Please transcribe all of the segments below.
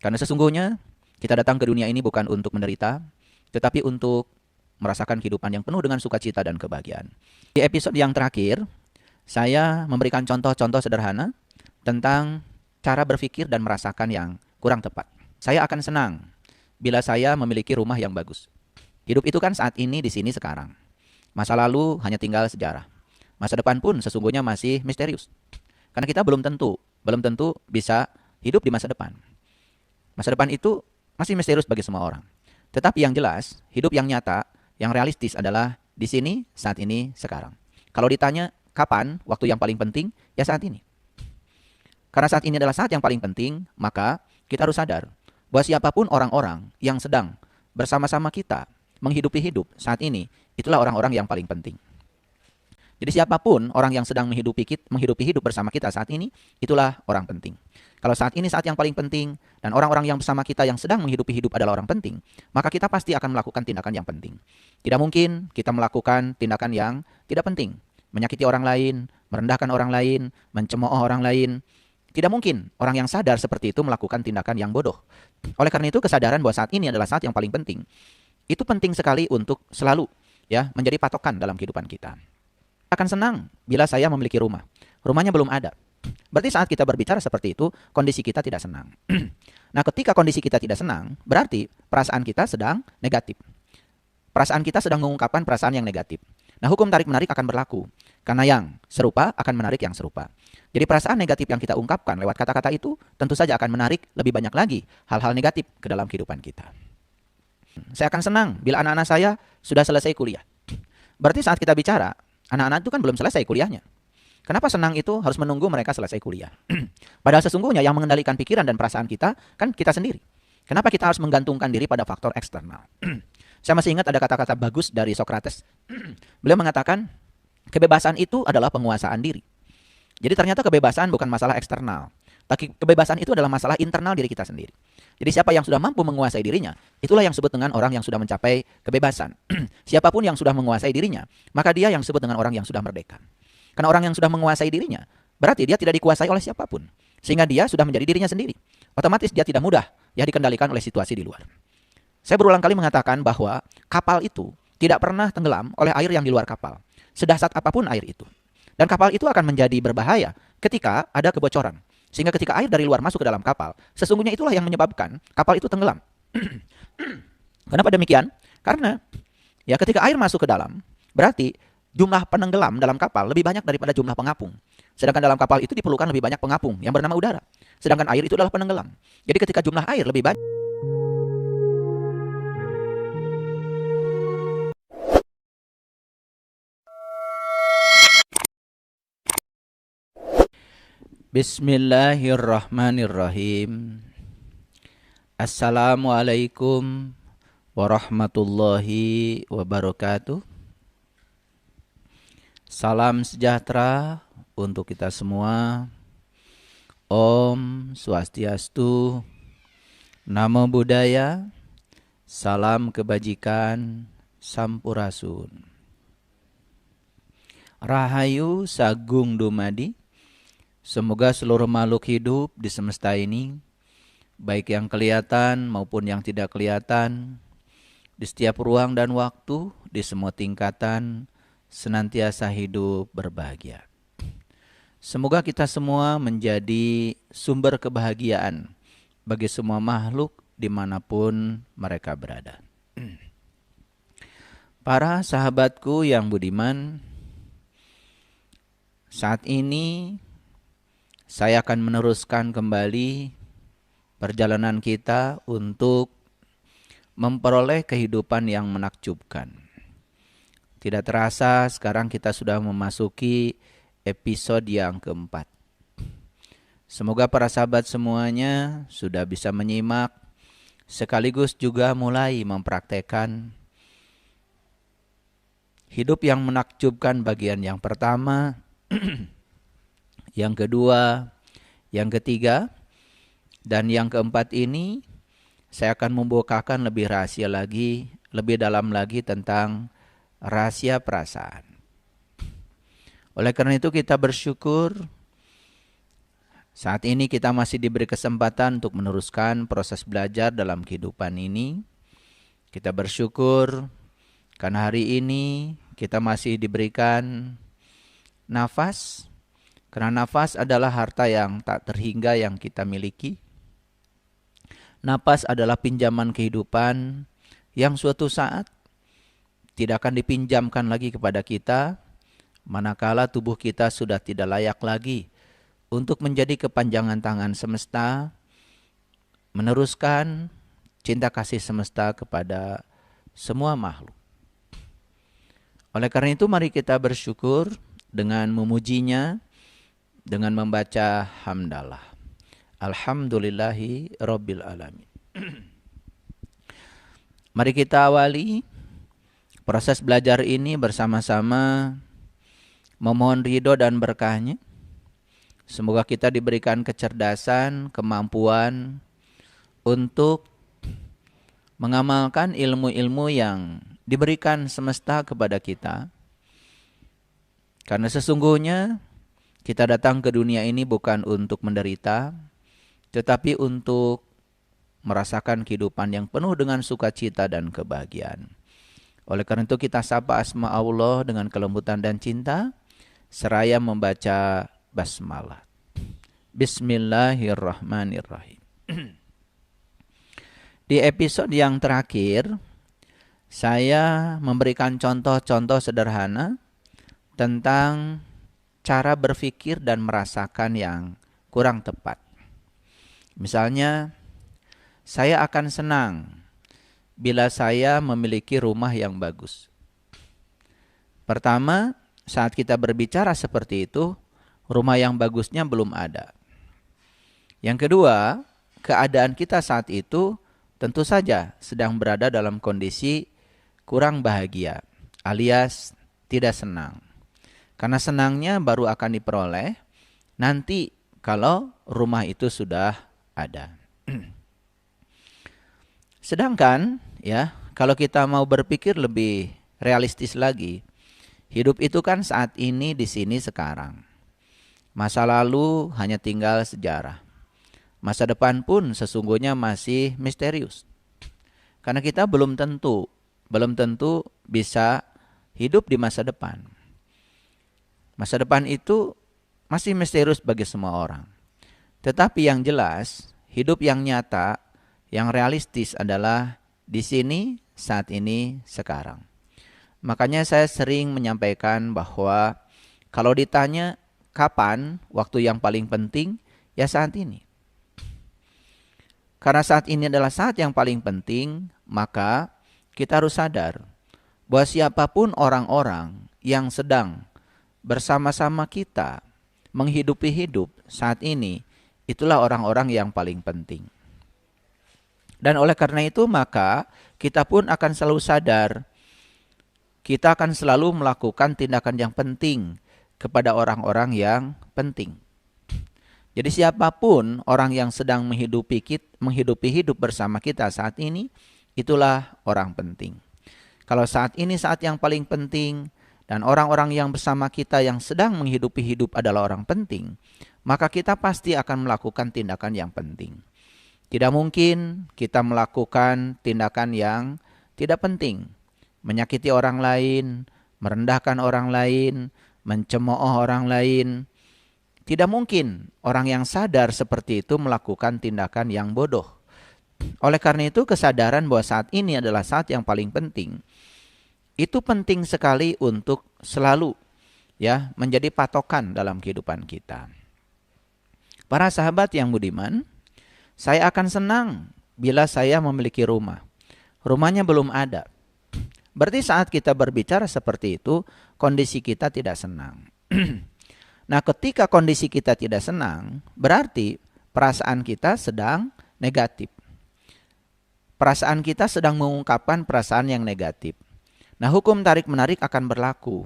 Karena sesungguhnya kita datang ke dunia ini bukan untuk menderita, tetapi untuk merasakan kehidupan yang penuh dengan sukacita dan kebahagiaan. Di episode yang terakhir, saya memberikan contoh-contoh sederhana tentang cara berpikir dan merasakan yang kurang tepat. Saya akan senang bila saya memiliki rumah yang bagus. Hidup itu kan saat ini, di sini, sekarang. Masa lalu hanya tinggal sejarah. Masa depan pun sesungguhnya masih misterius. Karena kita belum tentu bisa hidup di masa depan. Masa depan itu masih misterius bagi semua orang. Tetapi yang jelas, hidup yang nyata, yang realistis adalah di sini, saat ini, sekarang. Kalau ditanya kapan waktu yang paling penting, ya saat ini. Karena saat ini adalah saat yang paling penting, maka kita harus sadar bahwa siapapun orang-orang yang sedang bersama-sama kita menghidupi hidup saat ini, itulah orang-orang yang paling penting. Jadi siapapun orang yang sedang menghidupi hidup bersama kita saat ini, itulah orang penting. Kalau saat ini saat yang paling penting, dan orang-orang yang bersama kita yang sedang menghidupi hidup adalah orang penting, maka kita pasti akan melakukan tindakan yang penting. Tidak mungkin kita melakukan tindakan yang tidak penting. Menyakiti orang lain, merendahkan orang lain, mencemooh orang lain. Tidak mungkin orang yang sadar seperti itu melakukan tindakan yang bodoh. Oleh karena itu, kesadaran bahwa saat ini adalah saat yang paling penting, itu penting sekali untuk selalu menjadi patokan dalam kehidupan kita. Akan senang bila saya memiliki rumah. Rumahnya belum ada. Berarti saat kita berbicara seperti itu, kondisi kita tidak senang. Nah, ketika kondisi kita tidak senang, berarti perasaan kita sedang negatif. Perasaan kita sedang mengungkapkan perasaan yang negatif. Nah, hukum tarik-menarik akan berlaku. Karena yang serupa akan menarik yang serupa. Jadi perasaan negatif yang kita ungkapkan lewat kata-kata itu, tentu saja akan menarik lebih banyak lagi hal-hal negatif ke dalam kehidupan kita. Saya akan senang bila anak-anak saya sudah selesai kuliah. Berarti saat kita bicara, anak-anak itu kan belum selesai kuliahnya. Kenapa senang itu harus menunggu mereka selesai kuliah? Padahal sesungguhnya yang mengendalikan pikiran dan perasaan kita kan kita sendiri. Kenapa kita harus menggantungkan diri pada faktor eksternal? Saya masih ingat ada kata-kata bagus dari Socrates. Beliau mengatakan, kebebasan itu adalah penguasaan diri. Jadi ternyata kebebasan bukan masalah eksternal. Tapi kebebasan itu adalah masalah internal diri kita sendiri. Jadi siapa yang sudah mampu menguasai dirinya, itulah yang disebut dengan orang yang sudah mencapai kebebasan. Siapapun yang sudah menguasai dirinya, maka dia yang disebut dengan orang yang sudah merdeka. Karena orang yang sudah menguasai dirinya, berarti dia tidak dikuasai oleh siapapun. Sehingga dia sudah menjadi dirinya sendiri. Otomatis dia tidak mudah dikendalikan oleh situasi di luar. Saya berulang kali mengatakan bahwa kapal itu tidak pernah tenggelam oleh air yang di luar kapal. Sedahsyat apapun air itu. Dan kapal itu akan menjadi berbahaya ketika ada kebocoran. Sehingga ketika air dari luar masuk ke dalam kapal, sesungguhnya itulah yang menyebabkan kapal itu tenggelam. Kenapa demikian? Karena ketika air masuk ke dalam, berarti jumlah penenggelam dalam kapal lebih banyak daripada jumlah pengapung. Sedangkan dalam kapal itu diperlukan lebih banyak pengapung yang bernama udara. Sedangkan air itu adalah penenggelam. Jadi ketika jumlah air lebih banyak, Bismillahirrahmanirrahim. Assalamualaikum warahmatullahi wabarakatuh. Salam sejahtera untuk kita semua. Om Swastiastu, Namo Buddhaya, salam kebajikan, Sampurasun. Rahayu Sagung Dumadi. Semoga seluruh makhluk hidup di semesta ini, baik yang kelihatan maupun yang tidak kelihatan, di setiap ruang dan waktu, di semua tingkatan, senantiasa hidup berbahagia. Semoga kita semua menjadi sumber kebahagiaan bagi semua makhluk dimanapun mereka berada. Para sahabatku yang budiman, saat ini saya akan meneruskan kembali perjalanan kita untuk memperoleh kehidupan yang menakjubkan. Tidak terasa sekarang kita sudah memasuki episode yang keempat. Semoga para sahabat semuanya sudah bisa menyimak sekaligus juga mulai mempraktekkan hidup yang menakjubkan bagian yang pertama, yang kedua, yang ketiga, dan yang keempat ini saya akan membukakan lebih rahasia lagi, lebih dalam lagi tentang rahasia perasaan. Oleh karena itu kita bersyukur Saat ini kita masih diberi kesempatan untuk meneruskan proses belajar dalam kehidupan ini. Kita bersyukur karena hari ini kita masih diberikan nafas. Karena nafas adalah harta yang tak terhingga yang kita miliki. Nafas adalah pinjaman kehidupan yang suatu saat tidak akan dipinjamkan lagi kepada kita, manakala tubuh kita sudah tidak layak lagi untuk menjadi kepanjangan tangan semesta, meneruskan cinta kasih semesta kepada semua makhluk. Oleh karena itu mari kita bersyukur dengan memujinya, dengan membaca hamdalah. Alhamdulillahi Rabbil Alamin. Mari kita awali proses belajar ini bersama-sama memohon ridho dan berkahnya. Semoga kita diberikan kecerdasan, kemampuan untuk mengamalkan ilmu-ilmu yang diberikan semesta kepada kita. Karena sesungguhnya kita datang ke dunia ini bukan untuk menderita, tetapi untuk merasakan kehidupan yang penuh dengan sukacita dan kebahagiaan. Oleh karena itu kita sapa asma Allah dengan kelembutan dan cinta, seraya membaca basmalah. Bismillahirrahmanirrahim. Di episode yang terakhir, saya memberikan contoh-contoh sederhana tentang cara berpikir dan merasakan yang kurang tepat. Misalnya, saya akan senang bila saya memiliki rumah yang bagus. Pertama, saat kita berbicara seperti itu, rumah yang bagusnya belum ada. Yang kedua, keadaan kita saat itu tentu saja sedang berada dalam kondisi kurang bahagia, alias tidak senang. Karena senangnya baru akan diperoleh nanti kalau rumah itu sudah ada. Sedangkan ya, kalau kita mau berpikir lebih realistis lagi, hidup itu kan saat ini, di sini, sekarang. Masa lalu hanya tinggal sejarah. Masa depan pun sesungguhnya masih misterius. Karena kita belum tentu bisa hidup di masa depan. Masa depan itu masih misterius bagi semua orang. Tetapi yang jelas, hidup yang nyata, yang realistis adalah di sini, saat ini, sekarang. Makanya saya sering menyampaikan bahwa kalau ditanya kapan waktu yang paling penting, ya saat ini. Karena saat ini adalah saat yang paling penting, maka kita harus sadar bahwa siapapun orang-orang yang sedang bersama-sama kita menghidupi hidup saat ini, itulah orang-orang yang paling penting. Dan oleh karena itu maka kita pun akan selalu sadar, kita akan selalu melakukan tindakan yang penting kepada orang-orang yang penting. Jadi siapapun orang yang sedang menghidupi hidup bersama kita saat ini, itulah orang penting. Kalau saat ini saat yang paling penting, dan orang-orang yang bersama kita yang sedang menghidupi hidup adalah orang penting, maka kita pasti akan melakukan tindakan yang penting. Tidak mungkin kita melakukan tindakan yang tidak penting. Menyakiti orang lain, merendahkan orang lain, mencemooh orang lain. Tidak mungkin orang yang sadar seperti itu melakukan tindakan yang bodoh. Oleh karena itu kesadaran bahwa saat ini adalah saat yang paling penting, itu penting sekali untuk selalu ya menjadi patokan dalam kehidupan kita. Para sahabat yang budiman, saya akan senang bila saya memiliki rumah. Rumahnya belum ada. Berarti saat kita berbicara seperti itu, kondisi kita tidak senang. Nah, ketika kondisi kita tidak senang, berarti perasaan kita sedang negatif. Perasaan kita sedang mengungkapkan perasaan yang negatif. Nah, hukum tarik-menarik akan berlaku.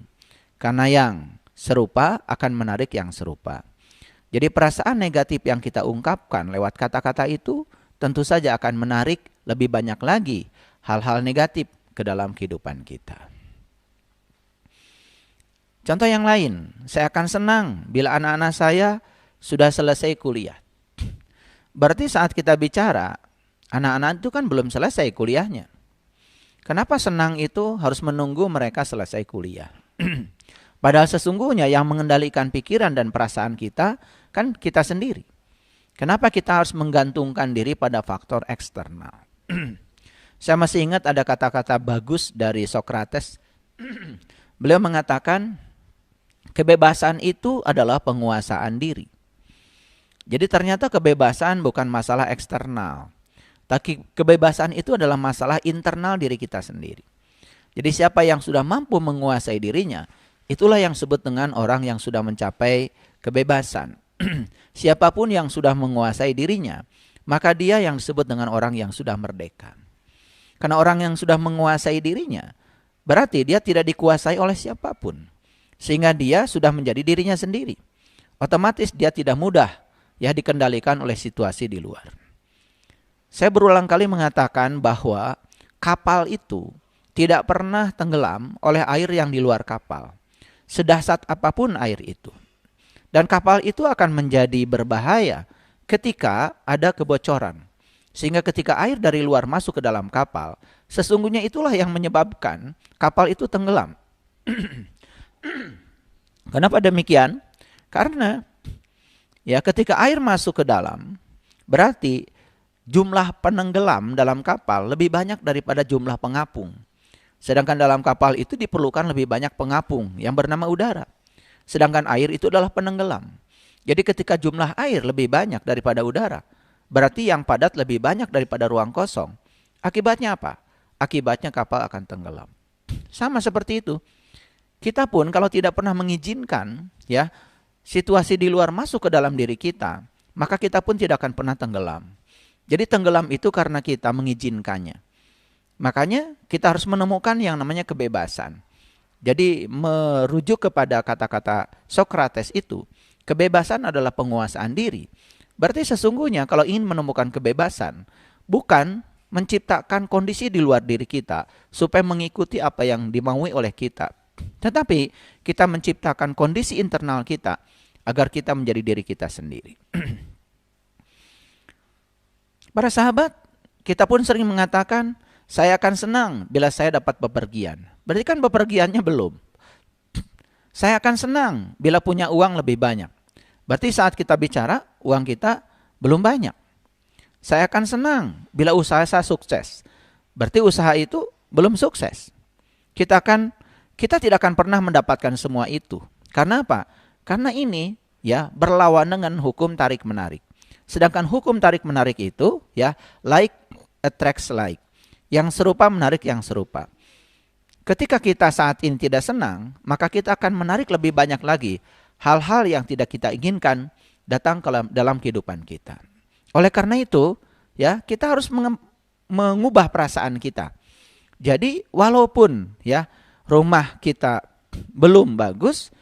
Karena yang serupa akan menarik yang serupa. Jadi perasaan negatif yang kita ungkapkan lewat kata-kata itu tentu saja akan menarik lebih banyak lagi hal-hal negatif ke dalam kehidupan kita. Contoh yang lain, saya akan senang bila anak-anak saya sudah selesai kuliah. Berarti saat kita bicara, anak-anak itu kan belum selesai kuliahnya. Kenapa senang itu harus menunggu mereka selesai kuliah? Padahal sesungguhnya yang mengendalikan pikiran dan perasaan kita kan kita sendiri. Kenapa kita harus menggantungkan diri pada faktor eksternal? Saya masih ingat ada kata-kata bagus dari Socrates. Beliau mengatakan, kebebasan itu adalah penguasaan diri. Jadi ternyata kebebasan bukan masalah eksternal. Tapi kebebasan itu adalah masalah internal diri kita sendiri. Jadi siapa yang sudah mampu menguasai dirinya, itulah yang disebut dengan orang yang sudah mencapai kebebasan. Siapapun yang sudah menguasai dirinya, maka dia yang disebut dengan orang yang sudah merdeka. Karena orang yang sudah menguasai dirinya, berarti dia tidak dikuasai oleh siapapun. Sehingga dia sudah menjadi dirinya sendiri. Otomatis dia tidak mudah dikendalikan oleh situasi di luar. Saya berulang kali mengatakan bahwa kapal itu tidak pernah tenggelam oleh air yang di luar kapal. Sedahsyat apapun air itu. Dan kapal itu akan menjadi berbahaya ketika ada kebocoran. Sehingga ketika air dari luar masuk ke dalam kapal, sesungguhnya itulah yang menyebabkan kapal itu tenggelam. Kenapa demikian? Karena ketika air masuk ke dalam, berarti jumlah penenggelam dalam kapal lebih banyak daripada jumlah pengapung. Sedangkan dalam kapal itu diperlukan lebih banyak pengapung yang bernama udara. Sedangkan air itu adalah penenggelam. Jadi ketika jumlah air lebih banyak daripada udara, berarti yang padat lebih banyak daripada ruang kosong. Akibatnya apa? Akibatnya kapal akan tenggelam. Sama seperti itu. Kita pun kalau tidak pernah mengizinkan situasi di luar masuk ke dalam diri kita, maka kita pun tidak akan pernah tenggelam. Jadi tenggelam itu karena kita mengizinkannya. Makanya kita harus menemukan yang namanya kebebasan. Jadi merujuk kepada kata-kata Socrates itu, kebebasan adalah penguasaan diri. Berarti sesungguhnya kalau ingin menemukan kebebasan, bukan menciptakan kondisi di luar diri kita supaya mengikuti apa yang dimaui oleh kita. Tetapi kita menciptakan kondisi internal kita agar kita menjadi diri kita sendiri. Para sahabat, kita pun sering mengatakan, saya akan senang bila saya dapat bepergian. Berarti kan bepergiannya belum. Saya akan senang bila punya uang lebih banyak. Berarti saat kita bicara, uang kita belum banyak. Saya akan senang bila usaha saya sukses. Berarti usaha itu belum sukses. Kita tidak akan pernah mendapatkan semua itu. Karena apa? Karena ini berlawan dengan hukum tarik menarik. Sedangkan hukum tarik menarik itu like attracts like. Yang serupa menarik yang serupa. Ketika kita saat ini tidak senang, maka kita akan menarik lebih banyak lagi hal-hal yang tidak kita inginkan datang dalam kehidupan kita. Oleh karena itu, kita harus mengubah perasaan kita. Jadi walaupun rumah kita belum bagus,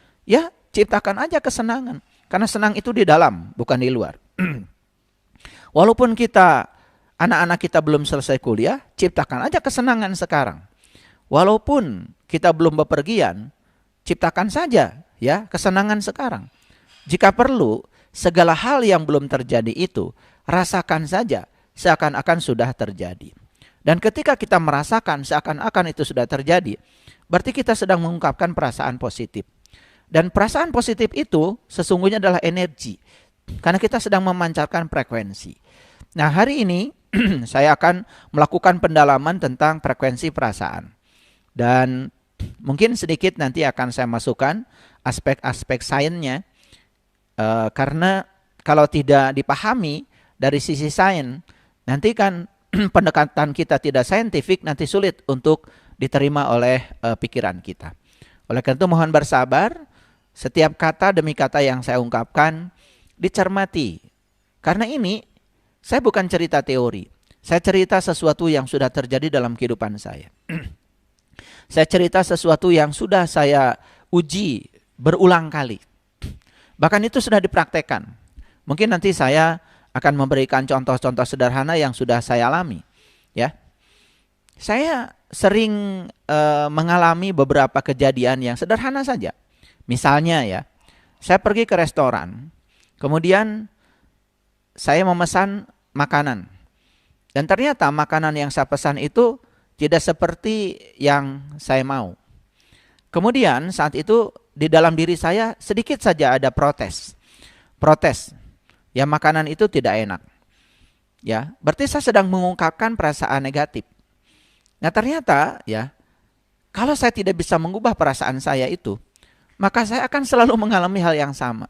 ciptakan aja kesenangan. Karena senang itu di dalam, bukan di luar. Walaupun anak-anak kita belum selesai kuliah, ciptakan aja kesenangan sekarang. Walaupun kita belum bepergian, ciptakan saja kesenangan sekarang. Jika perlu, segala hal yang belum terjadi itu, rasakan saja seakan-akan sudah terjadi. Dan ketika kita merasakan seakan-akan itu sudah terjadi, berarti kita sedang mengungkapkan perasaan positif. Dan perasaan positif itu sesungguhnya adalah energi. Karena kita sedang memancarkan frekuensi. Nah, hari ini saya akan melakukan pendalaman tentang frekuensi perasaan. Dan mungkin sedikit nanti akan saya masukkan aspek-aspek sainsnya. Karena kalau tidak dipahami dari sisi sains, nanti kan pendekatan kita tidak saintifik, nanti sulit untuk diterima oleh pikiran kita. Oleh karena itu mohon bersabar, setiap kata demi kata yang saya ungkapkan dicermati. Karena ini saya bukan cerita teori, saya cerita sesuatu yang sudah terjadi dalam kehidupan saya. Saya cerita sesuatu yang sudah saya uji berulang kali. Bahkan itu sudah dipraktekkan. Mungkin nanti saya akan memberikan contoh-contoh sederhana yang sudah saya alami. Saya sering mengalami beberapa kejadian yang sederhana saja. Misalnya saya pergi ke restoran. Kemudian saya memesan makanan. Dan ternyata makanan yang saya pesan itu tidak seperti yang saya mau. Kemudian saat itu di dalam diri saya sedikit saja ada protes. Protes. Ya, makanan itu tidak enak. Ya, berarti saya sedang mengungkapkan perasaan negatif. Nah, ternyata ya, kalau saya tidak bisa mengubah perasaan saya itu, maka saya akan selalu mengalami hal yang sama.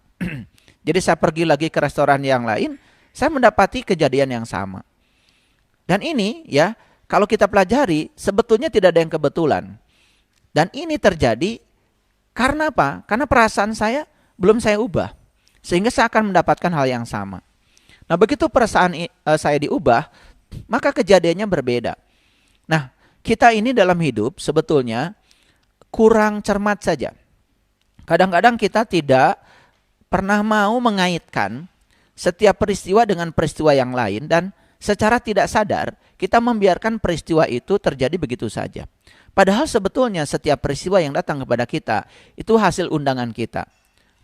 Jadi saya pergi lagi ke restoran yang lain, saya mendapati kejadian yang sama. Dan ini ya, kalau kita pelajari sebetulnya tidak ada yang kebetulan. Dan ini terjadi karena apa? Karena perasaan saya belum saya ubah. Sehingga saya akan mendapatkan hal yang sama. Nah, begitu perasaan saya diubah, maka kejadiannya berbeda. Nah, kita ini dalam hidup sebetulnya kurang cermat saja. Kadang-kadang kita tidak pernah mau mengaitkan setiap peristiwa dengan peristiwa yang lain, dan secara tidak sadar kita membiarkan peristiwa itu terjadi begitu saja. Padahal sebetulnya setiap peristiwa yang datang kepada kita itu hasil undangan kita.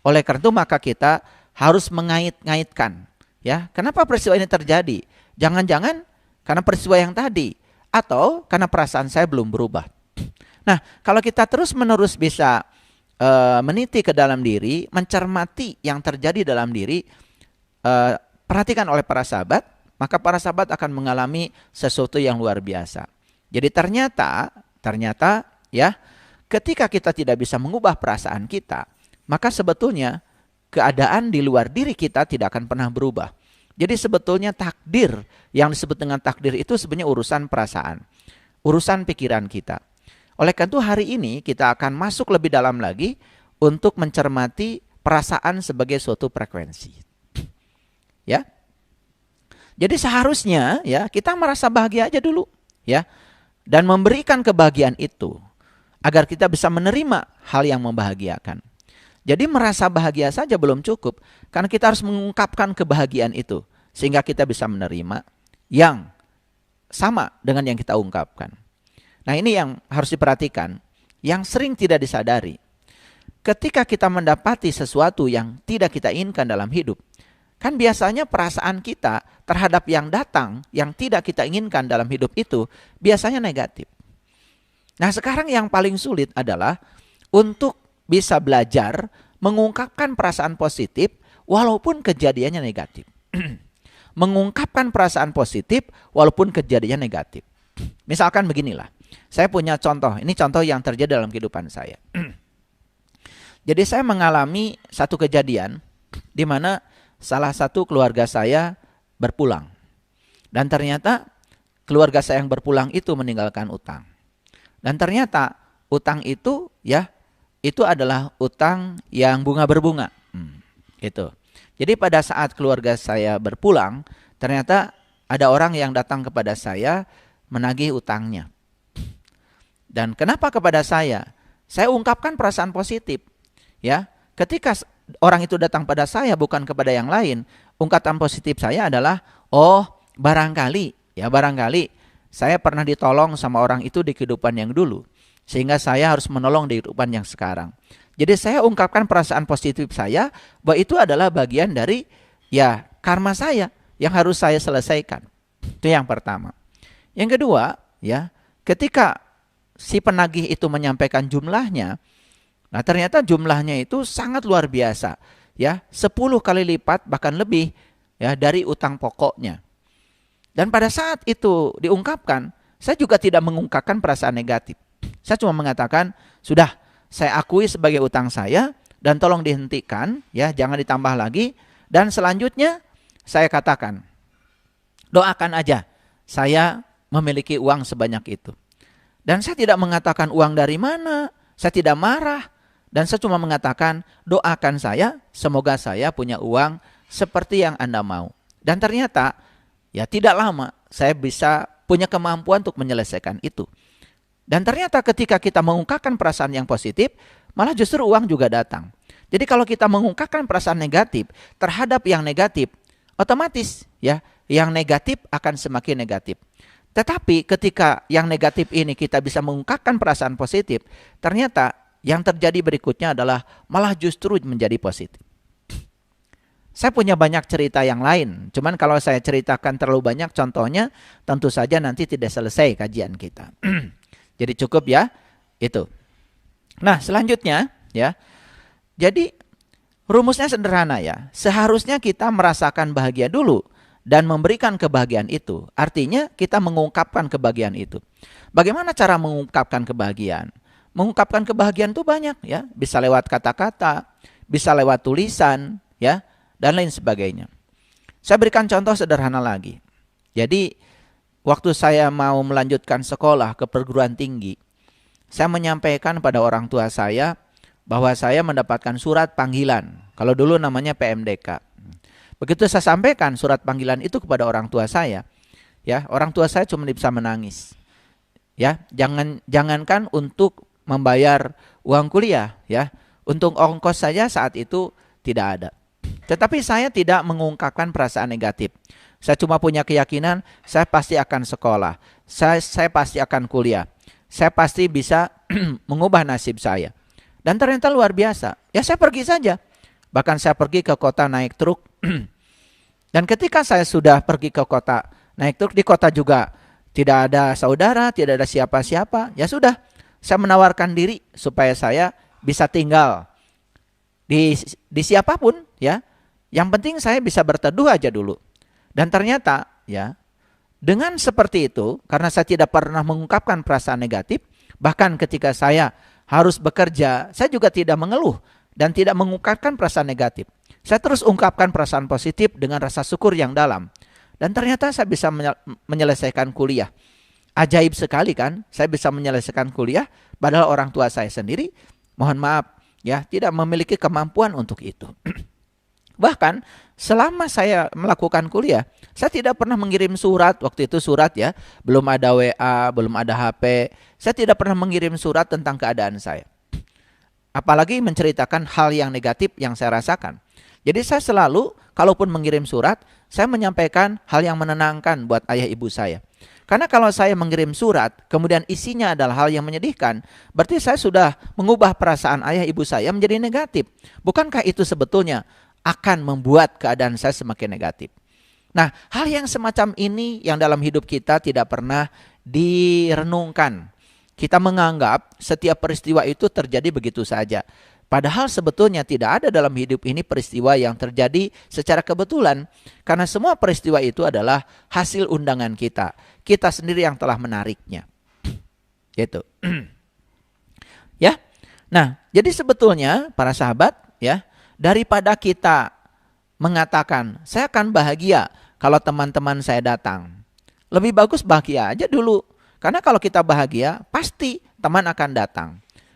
Oleh karena itu maka kita harus mengait-ngaitkan. Ya, kenapa peristiwa ini terjadi? Jangan-jangan karena peristiwa yang tadi, atau karena perasaan saya belum berubah. Nah, kalau kita terus-menerus bisa meniti ke dalam diri, mencermati yang terjadi dalam diri, perhatikan oleh para sahabat, maka para sahabat akan mengalami sesuatu yang luar biasa. Jadi ternyata ya, ketika kita tidak bisa mengubah perasaan kita, maka sebetulnya keadaan di luar diri kita tidak akan pernah berubah. Jadi sebetulnya takdir, yang disebut dengan takdir itu sebenarnya urusan perasaan, urusan pikiran kita. Oleh karena itu hari ini kita akan masuk lebih dalam lagi untuk mencermati perasaan sebagai suatu frekuensi. Ya. Jadi seharusnya ya kita merasa bahagia aja dulu, ya. Dan memberikan kebahagiaan itu agar kita bisa menerima hal yang membahagiakan. Jadi merasa bahagia saja belum cukup, karena kita harus mengungkapkan kebahagiaan itu sehingga kita bisa menerima yang sama dengan yang kita ungkapkan. Nah, ini yang harus diperhatikan, yang sering tidak disadari. Ketika kita mendapati sesuatu yang tidak kita inginkan dalam hidup, kan biasanya perasaan kita terhadap yang datang, yang tidak kita inginkan dalam hidup itu, biasanya negatif. Nah, sekarang yang paling sulit adalah untuk bisa belajar mengungkapkan perasaan positif walaupun kejadiannya negatif. Mengungkapkan perasaan positif walaupun kejadiannya negatif. Misalkan beginilah, saya punya contoh, ini contoh yang terjadi dalam kehidupan saya. Jadi saya mengalami satu kejadian di mana salah satu keluarga saya berpulang. Dan ternyata keluarga saya yang berpulang itu meninggalkan utang. Dan ternyata utang itu ya, itu adalah utang yang bunga berbunga. Gitu. Jadi pada saat keluarga saya berpulang, ternyata ada orang yang datang kepada saya menagih utangnya. Dan kenapa kepada saya? Saya ungkapkan perasaan positif. Ya, ketika orang itu datang pada saya bukan kepada yang lain, ungkapan positif saya adalah, oh barangkali saya pernah ditolong sama orang itu di kehidupan yang dulu, sehingga saya harus menolong di kehidupan yang sekarang. Jadi saya ungkapkan perasaan positif saya bahwa itu adalah bagian dari ya karma saya yang harus saya selesaikan. Itu yang pertama. Yang kedua, ya, ketika si penagih itu menyampaikan jumlahnya, nah ternyata jumlahnya itu sangat luar biasa, ya, 10 kali lipat bahkan lebih ya dari utang pokoknya. Dan pada saat itu diungkapkan, saya juga tidak mengungkapkan perasaan negatif. Saya cuma mengatakan, sudah saya akui sebagai utang saya dan tolong dihentikan, ya, jangan ditambah lagi. Dan selanjutnya saya katakan, doakan aja saya memiliki uang sebanyak itu. Dan saya tidak mengatakan uang dari mana, saya tidak marah. Dan saya cuma mengatakan, doakan saya, semoga saya punya uang seperti yang Anda mau. Dan ternyata, ya tidak lama, saya bisa punya kemampuan untuk menyelesaikan itu. Dan ternyata ketika kita mengungkapkan perasaan yang positif, malah justru uang juga datang. Jadi kalau kita mengungkapkan perasaan negatif terhadap yang negatif, otomatis ya, yang negatif akan semakin negatif. Tetapi ketika yang negatif ini kita bisa mengungkapkan perasaan positif, ternyata yang terjadi berikutnya adalah malah justru menjadi positif. Saya punya banyak cerita yang lain. Cuman kalau saya ceritakan terlalu banyak contohnya, tentu saja nanti tidak selesai kajian kita. Jadi cukup ya itu. Nah, selanjutnya ya. Jadi rumusnya sederhana ya. Seharusnya kita merasakan bahagia dulu dan memberikan kebahagiaan itu. Artinya kita mengungkapkan kebahagiaan itu. Bagaimana cara mengungkapkan kebahagiaan? Mengungkapkan kebahagiaan itu banyak ya. Bisa lewat kata-kata, bisa lewat tulisan ya, dan lain sebagainya. Saya berikan contoh sederhana lagi. Jadi waktu saya mau melanjutkan sekolah ke perguruan tinggi, saya menyampaikan pada orang tua saya bahwa saya mendapatkan surat panggilan. Kalau dulu namanya PMDK. Begitu saya sampaikan surat panggilan itu kepada orang tua saya, ya, orang tua saya cuma bisa menangis. Ya, jangankan untuk membayar uang kuliah, ya. Untuk ongkos saja saat itu tidak ada. Tetapi saya tidak mengungkapkan perasaan negatif. Saya cuma punya keyakinan saya pasti akan sekolah. Saya pasti akan kuliah. Saya pasti bisa mengubah nasib saya. Dan ternyata luar biasa. Ya saya pergi saja. Bahkan saya pergi ke kota naik truk. Dan ketika saya sudah pergi ke kota naik truk, di kota juga tidak ada saudara, tidak ada siapa-siapa. Ya sudah, saya menawarkan diri supaya saya bisa tinggal di siapapun ya. Yang penting saya bisa berteduh aja dulu. Dan ternyata ya, dengan seperti itu, karena saya tidak pernah mengungkapkan perasaan negatif, bahkan ketika saya harus bekerja, saya juga tidak mengeluh dan tidak mengungkapkan perasaan negatif. Saya terus ungkapkan perasaan positif dengan rasa syukur yang dalam. Dan ternyata saya bisa menyelesaikan kuliah. Ajaib sekali kan, saya bisa menyelesaikan kuliah, padahal orang tua saya sendiri, mohon maaf ya, tidak memiliki kemampuan untuk itu. Bahkan selama saya melakukan kuliah, saya tidak pernah mengirim surat. Waktu itu surat ya, belum ada WA, belum ada HP. Saya tidak pernah mengirim surat tentang keadaan saya. Apalagi menceritakan hal yang negatif yang saya rasakan. Jadi saya selalu, kalaupun mengirim surat, saya menyampaikan hal yang menenangkan buat ayah ibu saya. Karena kalau saya mengirim surat, kemudian isinya adalah hal yang menyedihkan, berarti saya sudah mengubah perasaan ayah ibu saya menjadi negatif. Bukankah itu sebetulnya akan membuat keadaan saya semakin negatif? Nah, hal yang semacam ini yang dalam hidup kita tidak pernah direnungkan. Kita menganggap setiap peristiwa itu terjadi begitu saja. Padahal sebetulnya tidak ada dalam hidup ini peristiwa yang terjadi secara kebetulan. Karena semua peristiwa itu adalah hasil undangan kita. Kita sendiri yang telah menariknya. Gitu. Ya. Nah, jadi sebetulnya para sahabat ya, daripada kita mengatakan, saya akan bahagia kalau teman-teman saya datang. Lebih bagus bahagia aja dulu. Karena kalau kita bahagia, pasti teman akan datang.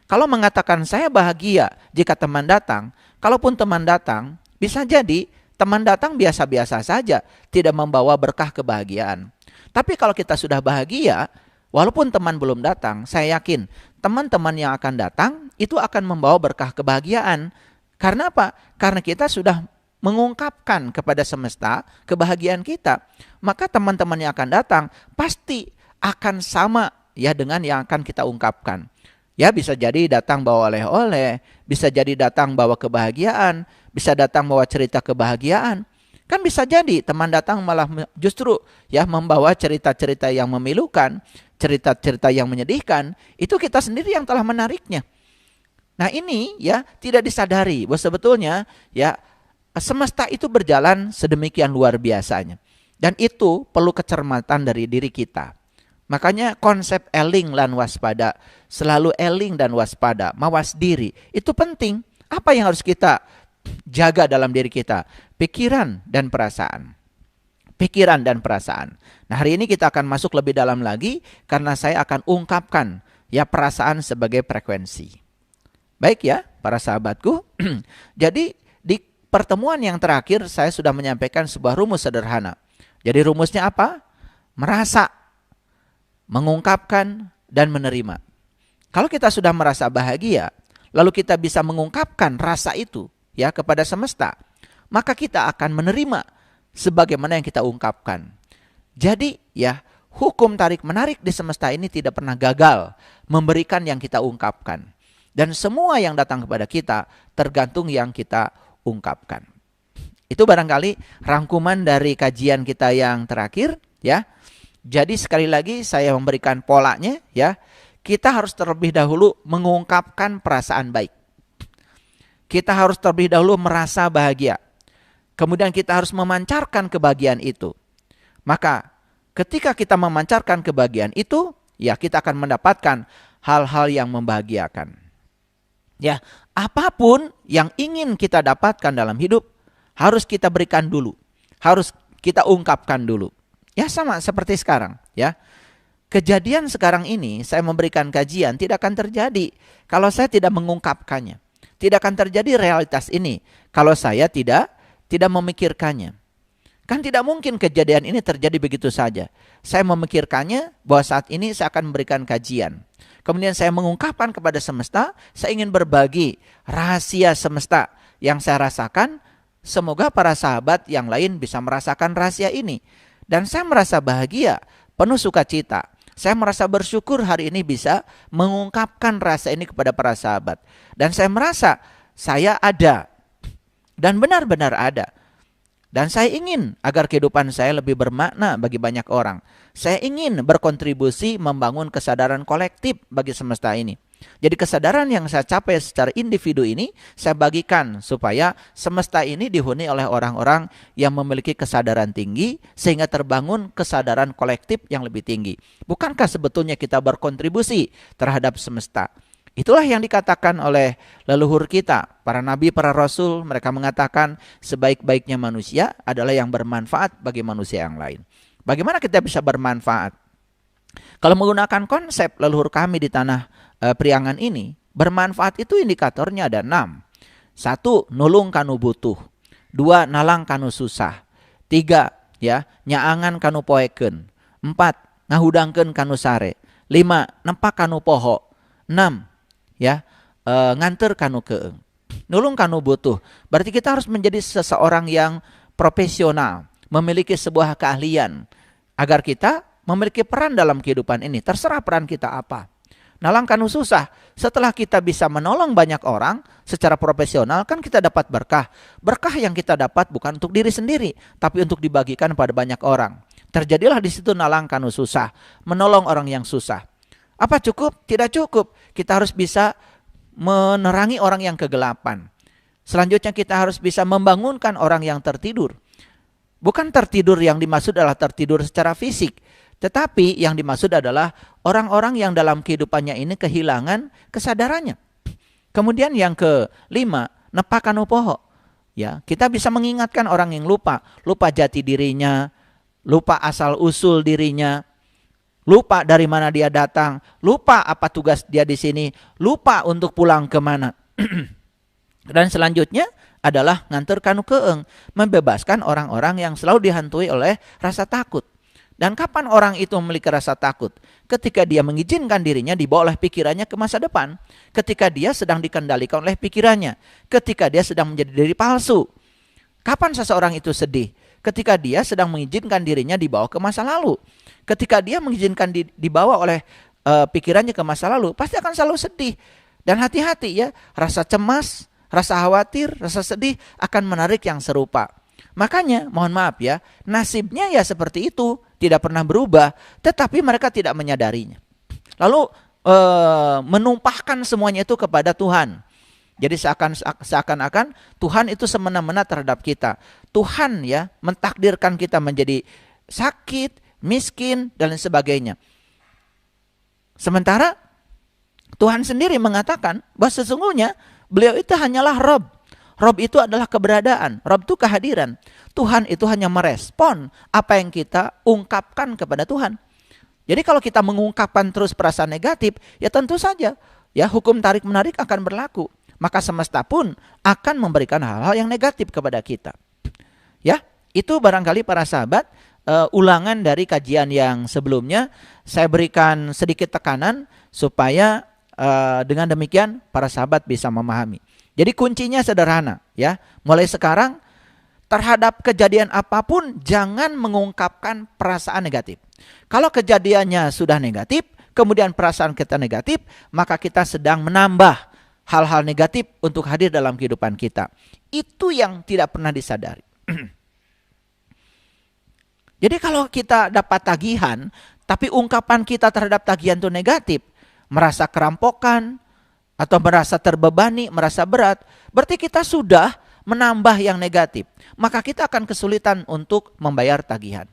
Kalau mengatakan saya bahagia jika teman datang, kalaupun teman datang, bisa jadi teman datang biasa-biasa saja, tidak membawa berkah kebahagiaan. Tapi kalau kita sudah bahagia, walaupun teman belum datang, saya yakin teman-teman yang akan datang itu akan membawa berkah kebahagiaan. Karena apa? Karena kita sudah mengungkapkan kepada semesta kebahagiaan kita. Maka teman-teman yang akan datang pasti akan sama ya dengan yang akan kita ungkapkan. Ya bisa jadi datang bawa oleh-oleh, bisa jadi datang bawa kebahagiaan, bisa datang bawa cerita kebahagiaan. Kan bisa jadi teman datang malah justru ya membawa cerita-cerita yang memilukan, cerita-cerita yang menyedihkan. Itu kita sendiri yang telah menariknya. Nah ini ya tidak disadari bahwa sebetulnya ya semesta itu berjalan sedemikian luar biasanya. Dan itu perlu kecermatan dari diri kita. Makanya konsep eling lan waspada, selalu eling dan waspada, mawas diri, itu penting. Apa yang harus kita jaga dalam diri kita? Pikiran dan perasaan. Pikiran dan perasaan. Nah hari ini kita akan masuk lebih dalam lagi karena saya akan ungkapkan ya perasaan sebagai frekuensi. Baik ya para sahabatku. Jadi di pertemuan yang terakhir saya sudah menyampaikan sebuah rumus sederhana. Jadi rumusnya apa? Merasa, mengungkapkan, dan menerima. Kalau kita sudah merasa bahagia, lalu kita bisa mengungkapkan rasa itu ya kepada semesta, maka kita akan menerima sebagaimana yang kita ungkapkan. Jadi ya hukum tarik-menarik di semesta ini tidak pernah gagal memberikan yang kita ungkapkan. Dan semua yang datang kepada kita tergantung yang kita ungkapkan. Itu barangkali rangkuman dari kajian kita yang terakhir, ya. Jadi sekali lagi saya memberikan polanya, ya. Kita harus terlebih dahulu mengungkapkan perasaan baik. Kita harus terlebih dahulu merasa bahagia. Kemudian kita harus memancarkan kebahagiaan itu. Maka ketika kita memancarkan kebahagiaan itu, ya kita akan mendapatkan hal-hal yang membahagiakan. Ya, apapun yang ingin kita dapatkan dalam hidup harus kita berikan dulu. Harus kita ungkapkan dulu. Ya sama seperti sekarang, ya. Kejadian sekarang ini saya memberikan kajian tidak akan terjadi kalau saya tidak mengungkapkannya. Tidak akan terjadi realitas ini kalau saya tidak memikirkannya. Kan tidak mungkin kejadian ini terjadi begitu saja. Saya memikirkannya bahwa saat ini saya akan memberikan kajian. Kemudian saya mengungkapkan kepada semesta, saya ingin berbagi rahasia semesta yang saya rasakan. Semoga para sahabat yang lain bisa merasakan rahasia ini. Dan saya merasa bahagia, penuh sukacita. Saya merasa bersyukur hari ini bisa mengungkapkan rasa ini kepada para sahabat. Dan saya merasa saya ada. Dan benar-benar ada. Dan saya ingin agar kehidupan saya lebih bermakna bagi banyak orang. Saya ingin berkontribusi membangun kesadaran kolektif bagi semesta ini. Jadi kesadaran yang saya capai secara individu ini saya bagikan supaya semesta ini dihuni oleh orang-orang yang memiliki kesadaran tinggi sehingga terbangun kesadaran kolektif yang lebih tinggi. Bukankah sebetulnya kita berkontribusi terhadap semesta? Itulah yang dikatakan oleh leluhur kita, para nabi, para rasul. Mereka mengatakan sebaik-baiknya manusia adalah yang bermanfaat bagi manusia yang lain. Bagaimana kita bisa bermanfaat? Kalau menggunakan konsep leluhur kami di tanah Priangan ini, bermanfaat itu indikatornya ada 6. 1. Nulung kanu butuh. 2. Nalang kanu susah. 3. Ya, nyaangan kanu poeken. 4. Ngahudangkeun kanu sare. 5. Nempak kanu poho. 6. Ya, nganter kanu keeng. Nulung kanu butuh. Berarti kita harus menjadi seseorang yang profesional, memiliki sebuah keahlian agar kita memiliki peran dalam kehidupan ini. Terserah peran kita apa. Nalang kanu susah. Setelah kita bisa menolong banyak orang secara profesional, kan kita dapat berkah. Berkah yang kita dapat bukan untuk diri sendiri, tapi untuk dibagikan pada banyak orang. Terjadilah di situ nalang kanu susah, menolong orang yang susah. Apa cukup? Tidak cukup. Kita harus bisa menerangi orang yang kegelapan. Selanjutnya kita harus bisa membangunkan orang yang tertidur. Bukan tertidur yang dimaksud adalah tertidur secara fisik, tetapi yang dimaksud adalah orang-orang yang dalam kehidupannya ini kehilangan kesadarannya. Kemudian yang kelima, nepakanu poho. Ya, kita bisa mengingatkan orang yang lupa jati dirinya, lupa asal usul dirinya, lupa dari mana dia datang, lupa apa tugas dia di sini, lupa untuk pulang kemana. Dan selanjutnya adalah nganter kanu keeng, membebaskan orang-orang yang selalu dihantui oleh rasa takut. Dan kapan orang itu memiliki rasa takut? Ketika dia mengizinkan dirinya dibawa oleh pikirannya ke masa depan. Ketika dia sedang dikendalikan oleh pikirannya. Ketika dia sedang menjadi diri palsu. Kapan seseorang itu sedih? Ketika dia sedang mengizinkan dirinya dibawa ke masa lalu. Ketika dia mengizinkan dibawa oleh pikirannya ke masa lalu, pasti akan selalu sedih. Dan hati-hati ya, rasa cemas, rasa khawatir, rasa sedih akan menarik yang serupa. Makanya mohon maaf ya, nasibnya ya seperti itu, tidak pernah berubah, tetapi mereka tidak menyadarinya. Lalu menumpahkan semuanya itu kepada Tuhan. Jadi seakan-akan Tuhan itu semena-mena terhadap kita. Tuhan ya mentakdirkan kita menjadi sakit, miskin dan lain sebagainya. Sementara Tuhan sendiri mengatakan bahwa sesungguhnya beliau itu hanyalah Rob. Rob itu adalah keberadaan, Rob itu kehadiran. Tuhan itu hanya merespon apa yang kita ungkapkan kepada Tuhan. Jadi kalau kita mengungkapkan terus perasaan negatif, ya tentu saja ya hukum tarik-menarik akan berlaku. Maka semesta pun akan memberikan hal-hal yang negatif kepada kita. Ya, itu barangkali para sahabat ulangan dari kajian yang sebelumnya. Saya berikan sedikit tekanan supaya dengan demikian para sahabat bisa memahami. Jadi kuncinya sederhana ya. Mulai sekarang terhadap kejadian apapun jangan mengungkapkan perasaan negatif. Kalau kejadiannya sudah negatif, kemudian perasaan kita negatif, maka kita sedang menambah hal-hal negatif untuk hadir dalam kehidupan kita. Itu yang tidak pernah disadari. Jadi kalau kita dapat tagihan, tapi ungkapan kita terhadap tagihan itu negatif, merasa kerampokan, atau merasa terbebani, merasa berat, berarti kita sudah menambah yang negatif. Maka kita akan kesulitan untuk membayar tagihan.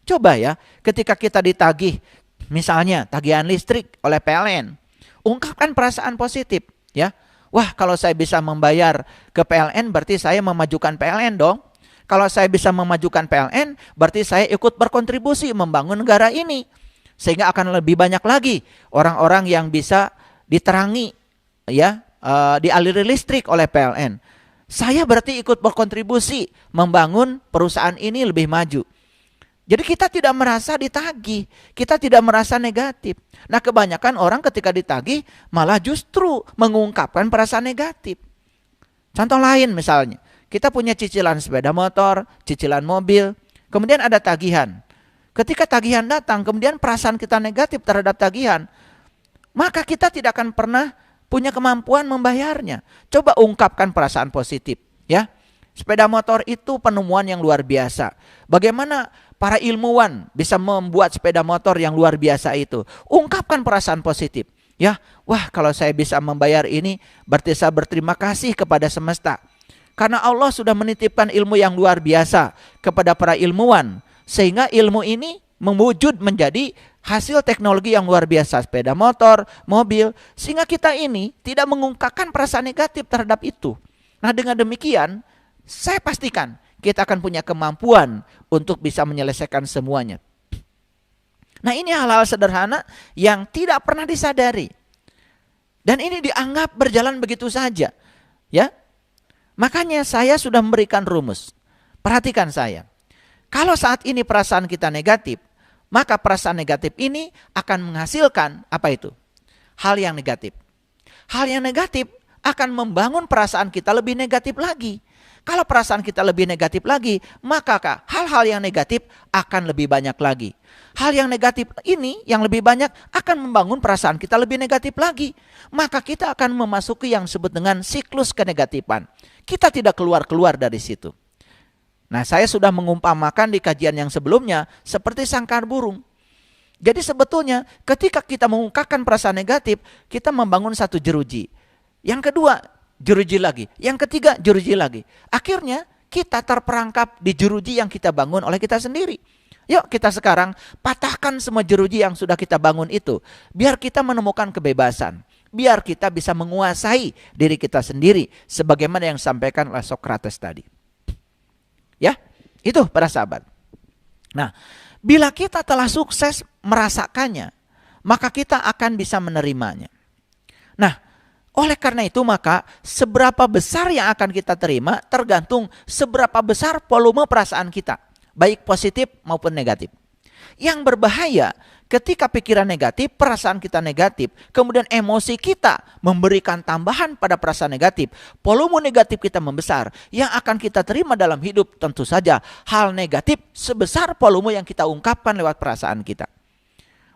Coba ya, ketika kita ditagih, misalnya tagihan listrik oleh PLN, ungkapkan perasaan positif, ya. Wah, kalau saya bisa membayar ke PLN, berarti saya memajukan PLN dong. Kalau saya bisa memajukan PLN, berarti saya ikut berkontribusi membangun negara ini. Sehingga akan lebih banyak lagi orang-orang yang bisa diterangi, ya, dialiri listrik oleh PLN. Saya berarti ikut berkontribusi membangun perusahaan ini lebih maju. Jadi kita tidak merasa ditagih, kita tidak merasa negatif. Nah, kebanyakan orang ketika ditagih malah justru mengungkapkan perasaan negatif. Contoh lain misalnya, kita punya cicilan sepeda motor, cicilan mobil, kemudian ada tagihan. Ketika tagihan datang, kemudian perasaan kita negatif terhadap tagihan, maka kita tidak akan pernah punya kemampuan membayarnya. Coba ungkapkan perasaan positif, ya. Sepeda motor itu penemuan yang luar biasa. Bagaimana para ilmuwan bisa membuat sepeda motor yang luar biasa itu? Ungkapkan perasaan positif, ya. Wah, kalau saya bisa membayar ini, berarti saya berterima kasih kepada semesta. Karena Allah sudah menitipkan ilmu yang luar biasa kepada para ilmuwan, sehingga ilmu ini mewujud menjadi hasil teknologi yang luar biasa, sepeda motor, mobil, sehingga kita ini tidak mengungkapkan perasaan negatif terhadap itu. Nah, dengan demikian, saya pastikan kita akan punya kemampuan untuk bisa menyelesaikan semuanya. Nah, ini hal-hal sederhana yang tidak pernah disadari. Dan ini dianggap berjalan begitu saja, ya. Makanya saya sudah memberikan rumus. Perhatikan saya. Kalau saat ini perasaan kita negatif, maka perasaan negatif ini akan menghasilkan apa itu? Hal yang negatif. Hal yang negatif akan membangun perasaan kita lebih negatif lagi. Kalau perasaan kita lebih negatif lagi, maka hal-hal yang negatif akan lebih banyak lagi. Hal yang negatif ini yang lebih banyak akan membangun perasaan kita lebih negatif lagi. Maka kita akan memasuki yang disebut dengan siklus kenegatifan. Kita tidak keluar-keluar dari situ. Nah, saya sudah mengumpamakan di kajian yang sebelumnya seperti sangkar burung. Jadi sebetulnya ketika kita mengungkapkan perasaan negatif, kita membangun satu jeruji. Yang kedua, jeruji lagi. Yang ketiga, jeruji lagi. Akhirnya kita terperangkap di jeruji yang kita bangun oleh kita sendiri. Yuk kita sekarang patahkan semua jeruji yang sudah kita bangun itu. Biar kita menemukan kebebasan. Biar kita bisa menguasai diri kita sendiri. Sebagaimana yang disampaikan oleh Socrates tadi. Ya, itu para sahabat. Nah, bila kita telah sukses merasakannya, maka kita akan bisa menerimanya. Nah, oleh karena itu maka seberapa besar yang akan kita terima tergantung seberapa besar volume perasaan kita, baik positif maupun negatif. Yang berbahaya ketika pikiran negatif, perasaan kita negatif, kemudian emosi kita memberikan tambahan pada perasaan negatif, volume negatif kita membesar, yang akan kita terima dalam hidup tentu saja hal negatif sebesar volume yang kita ungkapkan lewat perasaan kita.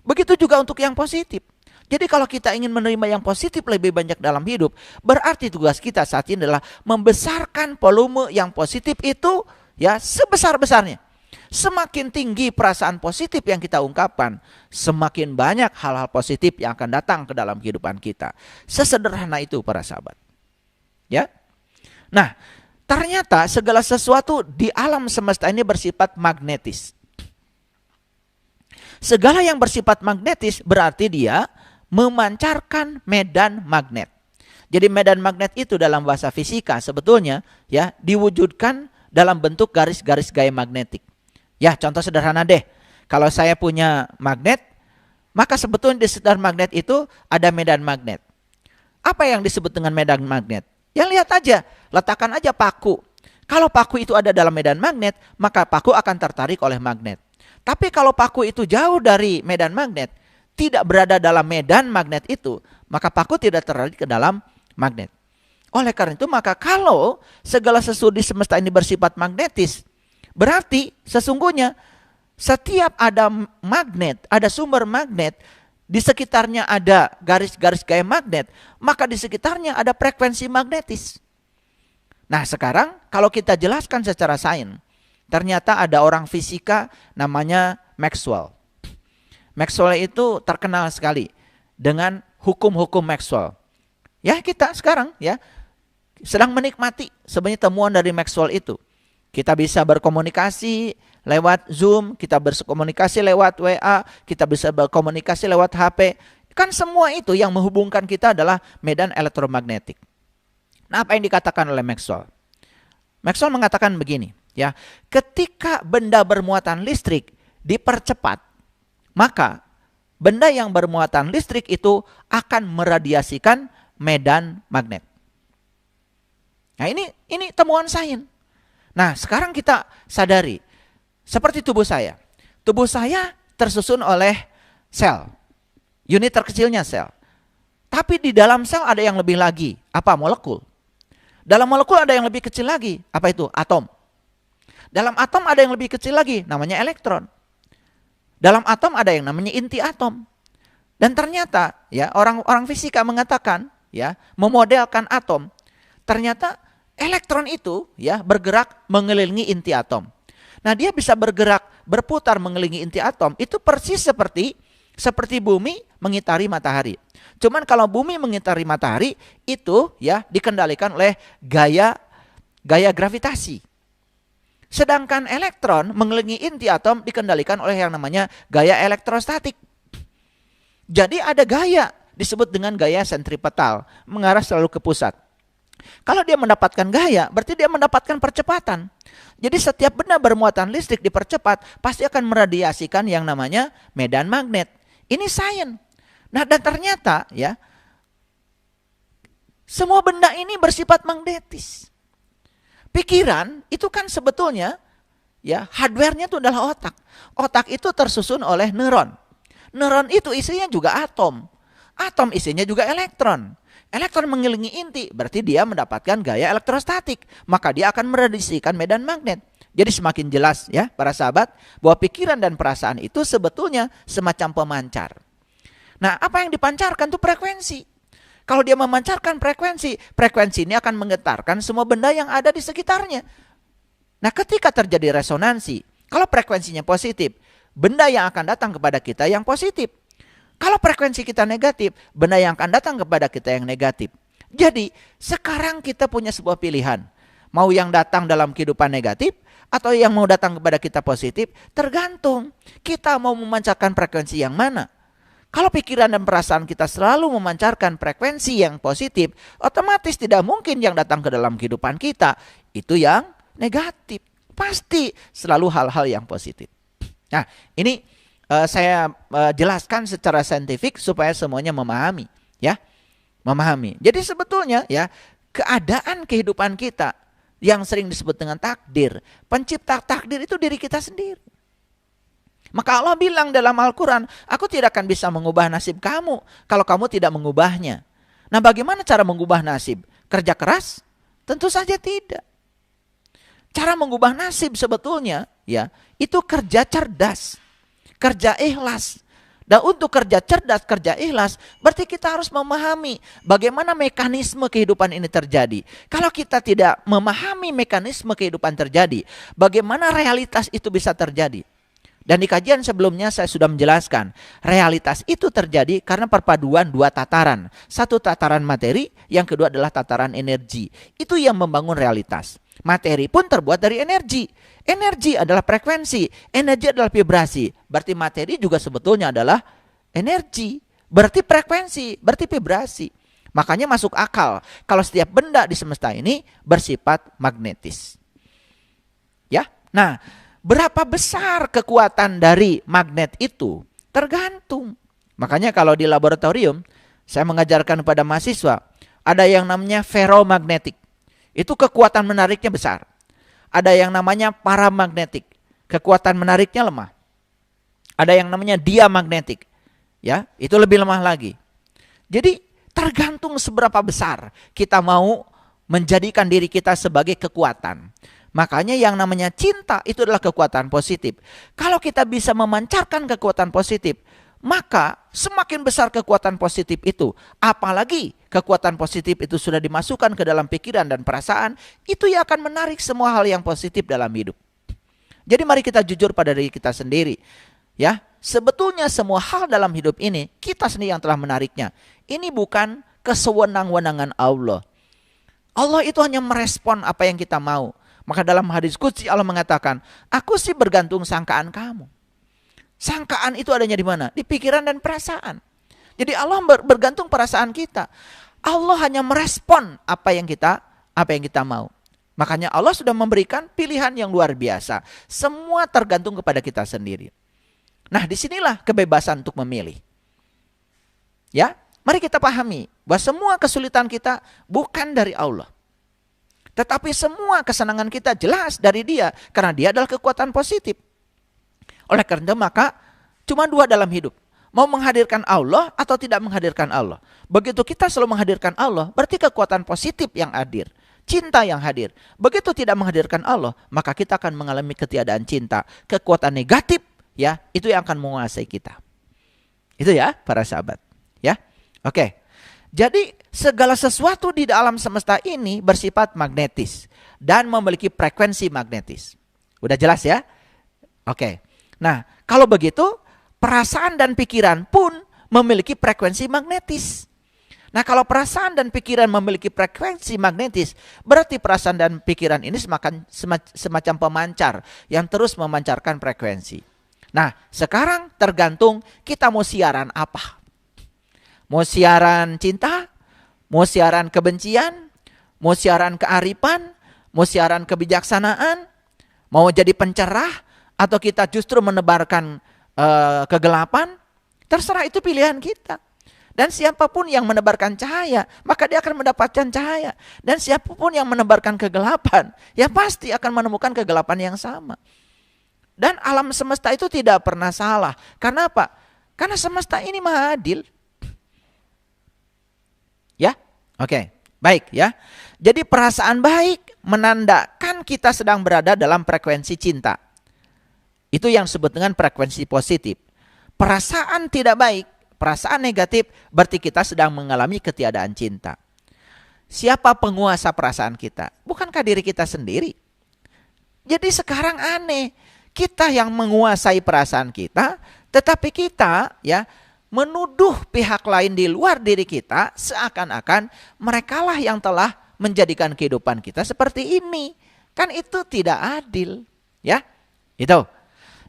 Begitu juga untuk yang positif. Jadi kalau kita ingin menerima yang positif lebih banyak dalam hidup, berarti tugas kita saat ini adalah membesarkan volume yang positif itu ya sebesar-besarnya. Semakin tinggi perasaan positif yang kita ungkapkan, semakin banyak hal-hal positif yang akan datang ke dalam kehidupan kita. Sesederhana itu para sahabat. Ya. Nah, ternyata segala sesuatu di alam semesta ini bersifat magnetis. Segala yang bersifat magnetis berarti dia memancarkan medan magnet. Jadi medan magnet itu dalam bahasa fisika sebetulnya ya diwujudkan dalam bentuk garis-garis gaya magnetik. Ya, contoh sederhana deh. Kalau saya punya magnet, maka sebetulnya di sekitar magnet itu ada medan magnet. Apa yang disebut dengan medan magnet? Ya lihat aja, letakkan aja paku. Kalau paku itu ada dalam medan magnet, maka paku akan tertarik oleh magnet. Tapi kalau paku itu jauh dari medan magnet, tidak berada dalam medan magnet itu, maka paku tidak tertarik ke dalam magnet. Oleh karena itu, maka kalau segala sesuatu di semesta ini bersifat magnetis, berarti sesungguhnya setiap ada magnet, ada sumber magnet, di sekitarnya ada garis-garis gaya magnet, maka di sekitarnya ada frekuensi magnetis. Nah sekarang kalau kita jelaskan secara sains, ternyata ada orang fisika namanya Maxwell. Maxwell itu terkenal sekali dengan hukum-hukum Maxwell. Ya kita sekarang ya sedang menikmati sebenarnya temuan dari Maxwell itu. Kita bisa berkomunikasi lewat Zoom, kita berkomunikasi lewat WA, kita bisa berkomunikasi lewat HP. Kan semua itu yang menghubungkan kita adalah medan elektromagnetik. Nah, apa yang dikatakan oleh Maxwell? Maxwell mengatakan begini, ya. Ketika benda bermuatan listrik dipercepat, maka benda yang bermuatan listrik itu akan meradiasikan medan magnet. Nah, ini temuan sains. Nah, sekarang kita sadari, seperti tubuh saya. Tubuh saya tersusun oleh sel. Unit terkecilnya sel. Tapi di dalam sel ada yang lebih lagi. Apa? Molekul. Dalam molekul ada yang lebih kecil lagi. Apa itu? Atom. Dalam atom ada yang lebih kecil lagi. Namanya elektron. Dalam atom ada yang namanya inti atom. Dan ternyata ya orang fisika mengatakan ya memodelkan atom. Ternyata elektron itu ya bergerak mengelilingi inti atom. Nah, dia bisa bergerak berputar mengelilingi inti atom. Itu persis seperti bumi mengitari matahari. Cuman kalau bumi mengitari matahari itu ya dikendalikan oleh gaya gravitasi. Sedangkan elektron mengelilingi inti atom dikendalikan oleh yang namanya gaya elektrostatik. Jadi ada gaya disebut dengan gaya sentripetal, mengarah selalu ke pusat. Kalau dia mendapatkan gaya, berarti dia mendapatkan percepatan. Jadi setiap benda bermuatan listrik dipercepat, pasti akan meradiasikan yang namanya medan magnet. Ini sains. Nah, dan ternyata ya semua benda ini bersifat magnetis. Pikiran itu kan sebetulnya ya hardware-nya itu adalah otak. Otak itu tersusun oleh neuron. Neuron itu isinya juga atom. Atom isinya juga elektron. Elektron mengelilingi inti, berarti dia mendapatkan gaya elektrostatik. Maka dia akan meradiasikan medan magnet. Jadi semakin jelas ya para sahabat bahwa pikiran dan perasaan itu sebetulnya semacam pemancar. Nah, apa yang dipancarkan itu frekuensi. Kalau dia memancarkan frekuensi ini akan menggetarkan semua benda yang ada di sekitarnya. Nah, ketika terjadi resonansi, kalau frekuensinya positif, benda yang akan datang kepada kita yang positif. Kalau frekuensi kita negatif, benda yang akan datang kepada kita yang negatif. Jadi, sekarang kita punya sebuah pilihan. Mau yang datang dalam kehidupan negatif, atau yang mau datang kepada kita positif, tergantung. Kita mau memancarkan frekuensi yang mana. Kalau pikiran dan perasaan kita selalu memancarkan frekuensi yang positif, otomatis tidak mungkin yang datang ke dalam kehidupan kita itu yang negatif. Pasti selalu hal-hal yang positif. Nah, ini saya jelaskan secara saintifik supaya semuanya memahami, ya. Memahami. Jadi sebetulnya ya, keadaan kehidupan kita yang sering disebut dengan takdir, pencipta takdir itu diri kita sendiri. Maka Allah bilang dalam Al-Quran, aku tidak akan bisa mengubah nasib kamu kalau kamu tidak mengubahnya. Nah, bagaimana cara mengubah nasib? Kerja keras? Tentu saja tidak. Cara mengubah nasib sebetulnya ya itu kerja cerdas, kerja ikhlas. Dan untuk kerja cerdas, kerja ikhlas, berarti kita harus memahami bagaimana mekanisme kehidupan ini terjadi. Kalau kita tidak memahami mekanisme kehidupan terjadi, bagaimana realitas itu bisa terjadi? Dan di kajian sebelumnya saya sudah menjelaskan, realitas itu terjadi karena perpaduan dua tataran. Satu tataran materi, yang kedua adalah tataran energi. Itu yang membangun realitas. Materi pun terbuat dari energi. Energi adalah frekuensi, energi adalah vibrasi. Berarti materi juga sebetulnya adalah energi. Berarti frekuensi, berarti vibrasi. Makanya masuk akal kalau setiap benda di semesta ini bersifat magnetis. Ya, nah, berapa besar kekuatan dari magnet itu? Tergantung. Makanya kalau di laboratorium, saya mengajarkan kepada mahasiswa, ada yang namanya ferromagnetik. Itu kekuatan menariknya besar. Ada yang namanya paramagnetik. Kekuatan menariknya lemah. Ada yang namanya diamagnetik. Ya, itu lebih lemah lagi. Jadi tergantung seberapa besar kita mau menjadikan diri kita sebagai kekuatan. Makanya yang namanya cinta itu adalah kekuatan positif. Kalau kita bisa memancarkan kekuatan positif, maka semakin besar kekuatan positif itu. Apalagi kekuatan positif itu sudah dimasukkan ke dalam pikiran dan perasaan, itu yang akan menarik semua hal yang positif dalam hidup. Jadi mari kita jujur pada diri kita sendiri. Ya, sebetulnya semua hal dalam hidup ini kita sendiri yang telah menariknya. Ini bukan kesewenang-wenangan Allah. Allah itu hanya merespon apa yang kita mau. Maka dalam hadis qudsi Allah mengatakan, aku sih bergantung sangkaan kamu. Sangkaan itu adanya di mana? Di pikiran dan perasaan. Jadi Allah bergantung perasaan kita. Allah hanya merespon apa yang kita mau. Makanya Allah sudah memberikan pilihan yang luar biasa. Semua tergantung kepada kita sendiri. Nah, disinilah kebebasan untuk memilih. Ya, mari kita pahami bahwa semua kesulitan kita bukan dari Allah. Tetapi semua kesenangan kita jelas dari Dia, karena Dia adalah kekuatan positif. Oleh karena itu maka cuma dua dalam hidup. Mau menghadirkan Allah atau tidak menghadirkan Allah. Begitu kita selalu menghadirkan Allah, berarti kekuatan positif yang hadir. Cinta yang hadir. Begitu tidak menghadirkan Allah, maka kita akan mengalami ketiadaan cinta. Kekuatan negatif, ya, itu yang akan menguasai kita. Itu ya, para sahabat. Ya, oke. Jadi segala sesuatu di alam semesta ini bersifat magnetis dan memiliki frekuensi magnetis. Udah jelas ya? Oke. Nah, kalau begitu perasaan dan pikiran pun memiliki frekuensi magnetis. Nah, kalau perasaan dan pikiran memiliki frekuensi magnetis, berarti perasaan dan pikiran ini semacam pemancar yang terus memancarkan frekuensi. Nah, sekarang tergantung kita mau siaran apa. Mau siaran cinta, mau siaran kebencian, mau siaran kearifan, mau siaran kebijaksanaan, mau jadi pencerah, atau kita justru menebarkan kegelapan, terserah, itu pilihan kita. Dan siapapun yang menebarkan cahaya, maka dia akan mendapatkan cahaya. Dan siapapun yang menebarkan kegelapan, ya pasti akan menemukan kegelapan yang sama. Dan alam semesta itu tidak pernah salah. Karena apa? Karena semesta ini maha adil. Ya, oke, baik ya. Jadi perasaan baik menandakan kita sedang berada dalam frekuensi cinta. Itu yang disebut dengan frekuensi positif. Perasaan tidak baik, perasaan negatif, berarti kita sedang mengalami ketiadaan cinta. Siapa penguasa perasaan kita? Bukankah diri kita sendiri? Jadi sekarang aneh, kita yang menguasai perasaan kita, tetapi kita ya menuduh pihak lain di luar diri kita seakan-akan merekalah yang telah menjadikan kehidupan kita seperti ini. Kan itu tidak adil, ya. Itu.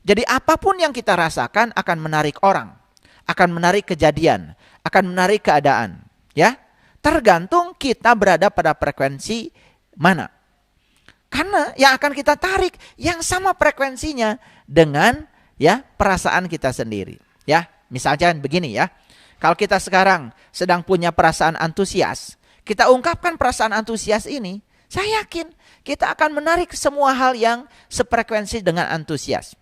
Jadi apapun yang kita rasakan akan menarik orang, akan menarik kejadian, akan menarik keadaan, ya. Tergantung kita berada pada frekuensi mana. Karena yang akan kita tarik yang sama frekuensinya dengan ya perasaan kita sendiri, ya. Misalnya begini ya, kalau kita sekarang sedang punya perasaan antusias, kita ungkapkan perasaan antusias ini, saya yakin kita akan menarik semua hal yang sefrekuensi dengan antusias.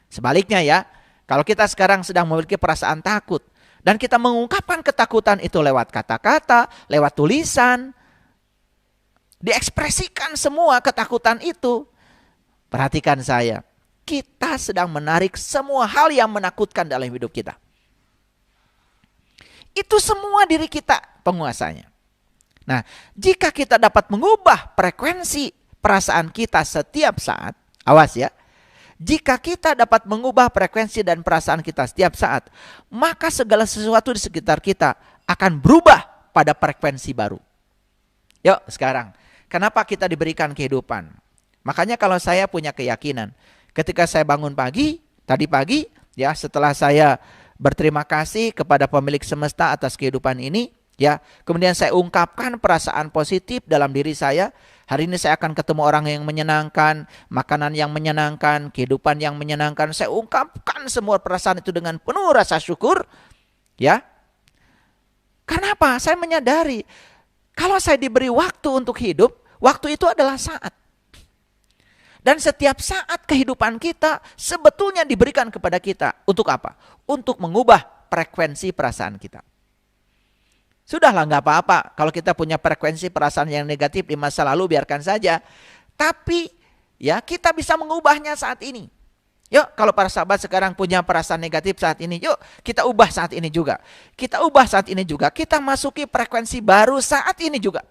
Sebaliknya ya, kalau kita sekarang sedang memiliki perasaan takut, dan kita mengungkapkan ketakutan itu lewat kata-kata, lewat tulisan, diekspresikan semua ketakutan itu, perhatikan saya, kita sedang menarik semua hal yang menakutkan dalam hidup kita. Itu semua diri kita penguasanya. Nah, jika kita dapat mengubah frekuensi perasaan kita setiap saat, awas ya, jika kita dapat mengubah frekuensi dan perasaan kita setiap saat, maka segala sesuatu di sekitar kita akan berubah pada frekuensi baru. Yuk sekarang, kenapa kita diberikan kehidupan? Makanya kalau saya punya keyakinan, ketika saya bangun pagi, tadi pagi, ya setelah saya berterima kasih kepada pemilik semesta atas kehidupan ini, ya. Kemudian saya ungkapkan perasaan positif dalam diri saya. Hari ini saya akan ketemu orang yang menyenangkan, makanan yang menyenangkan, kehidupan yang menyenangkan. Saya ungkapkan semua perasaan itu dengan penuh rasa syukur, ya. Kenapa? Saya menyadari kalau saya diberi waktu untuk hidup, waktu itu adalah saat. Dan setiap saat kehidupan kita sebetulnya diberikan kepada kita. Untuk apa? Untuk mengubah frekuensi perasaan kita. Sudahlah, nggak apa-apa. Kalau kita punya frekuensi perasaan yang negatif di masa lalu, biarkan saja. Tapi ya kita bisa mengubahnya saat ini. Yuk, kalau para sahabat sekarang punya perasaan negatif saat ini, yuk kita ubah saat ini juga. Kita ubah saat ini juga. Kita masuki frekuensi baru saat ini juga.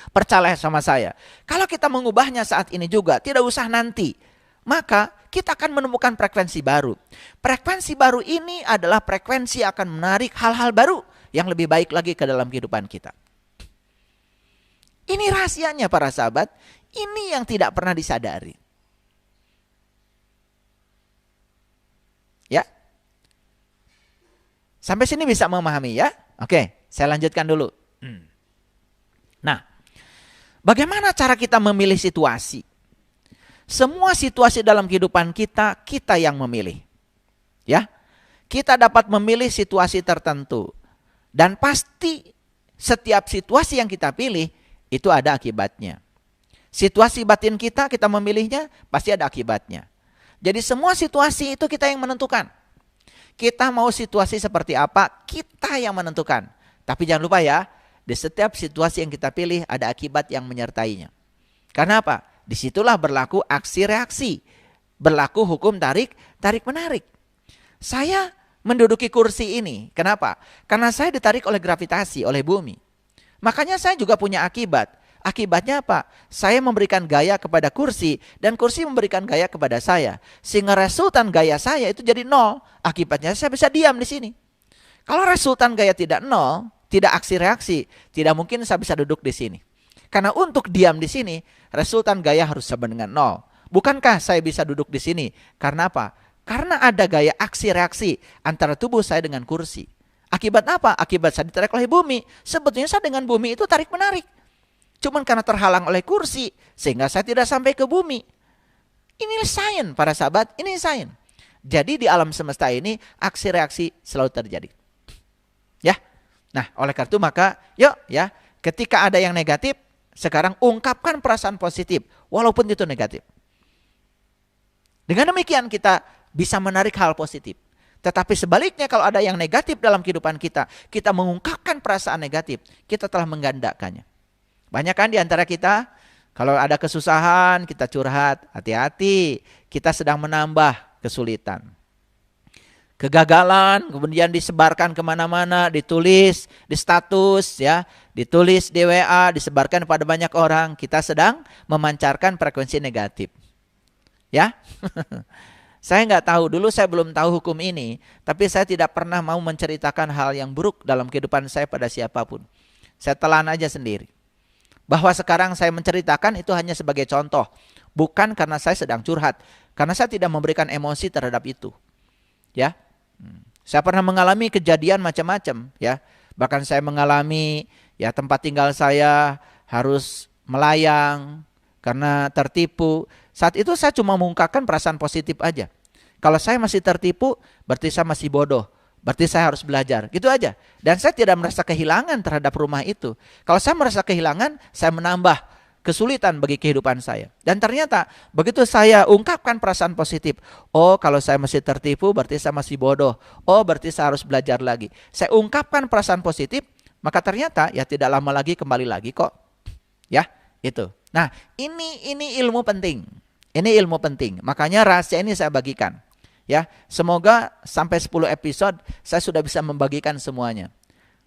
Percaya sama saya. Kalau kita mengubahnya saat ini juga, tidak usah nanti. Maka kita akan menemukan frekuensi baru. Frekuensi baru ini adalah frekuensi yang akan menarik hal-hal baru yang lebih baik lagi ke dalam kehidupan kita. Ini rahasianya para sahabat. Ini yang tidak pernah disadari. Ya. Sampai sini bisa memahami ya? Oke, saya lanjutkan dulu. Nah, bagaimana cara kita memilih situasi? Semua situasi dalam kehidupan kita, kita yang memilih. Ya. Kita dapat memilih situasi tertentu. Dan pasti setiap situasi yang kita pilih, itu ada akibatnya. Situasi batin kita memilihnya, pasti ada akibatnya. Jadi semua situasi itu kita yang menentukan. Kita mau situasi seperti apa, kita yang menentukan. Tapi jangan lupa ya, di setiap situasi yang kita pilih ada akibat yang menyertainya. Karena apa? Disitulah berlaku aksi reaksi. Berlaku hukum tarik-menarik. Saya menduduki kursi ini. Kenapa? Karena saya ditarik oleh gravitasi, oleh bumi. Makanya saya juga punya akibat. Akibatnya apa? Saya memberikan gaya kepada kursi dan kursi memberikan gaya kepada saya. Sehingga resultan gaya saya itu jadi 0. Akibatnya saya bisa diam di sini. Kalau resultan gaya tidak 0, tidak aksi reaksi, tidak mungkin saya bisa duduk di sini. Karena untuk diam di sini, resultan gaya harus sama dengan 0. Bukankah saya bisa duduk di sini? Karena apa? Karena ada gaya aksi reaksi antara tubuh saya dengan kursi. Akibat apa? Akibat saya ditarik oleh bumi. Sebetulnya saya dengan bumi itu tarik menarik. Cuman karena terhalang oleh kursi, sehingga saya tidak sampai ke bumi. Ini sains para sahabat, ini sains. Jadi di alam semesta ini, aksi reaksi selalu terjadi. Ya, nah oleh karena itu maka, yuk ya, ketika ada yang negatif, sekarang ungkapkan perasaan positif, walaupun itu negatif. Dengan demikian kita bisa menarik hal positif. Tetapi sebaliknya kalau ada yang negatif dalam kehidupan kita, kita mengungkapkan perasaan negatif, kita telah menggandakannya. Banyak kan di antara kita, kalau ada kesusahan, kita curhat, hati-hati, kita sedang menambah kesulitan. Kegagalan, kemudian disebarkan kemana-mana, ditulis, di status, ya, ditulis di WA, disebarkan pada banyak orang, kita sedang memancarkan frekuensi negatif. Ya, saya nggak tahu, dulu saya belum tahu hukum ini, tapi saya tidak pernah mau menceritakan hal yang buruk dalam kehidupan saya pada siapapun. Saya telan aja sendiri. Bahwa sekarang saya menceritakan itu hanya sebagai contoh. Bukan karena saya sedang curhat. Karena saya tidak memberikan emosi terhadap itu. Ya, saya pernah mengalami kejadian macam-macam. Ya, bahkan saya mengalami ya tempat tinggal saya harus melayang karena tertipu. Saat itu saya cuma mengungkapkan perasaan positif aja. Kalau saya masih tertipu, berarti saya masih bodoh. Berarti saya harus belajar, gitu aja. Dan saya tidak merasa kehilangan terhadap rumah itu. Kalau saya merasa kehilangan, saya menambah kesulitan bagi kehidupan saya. Dan ternyata begitu saya ungkapkan perasaan positif, oh kalau saya masih tertipu berarti saya masih bodoh. Oh berarti saya harus belajar lagi. Saya ungkapkan perasaan positif, maka ternyata ya tidak lama lagi kembali lagi kok. Ya, itu. Nah, ini ilmu penting. Ini ilmu penting. Makanya rahasia ini saya bagikan. Ya, semoga sampai 10 episode saya sudah bisa membagikan semuanya.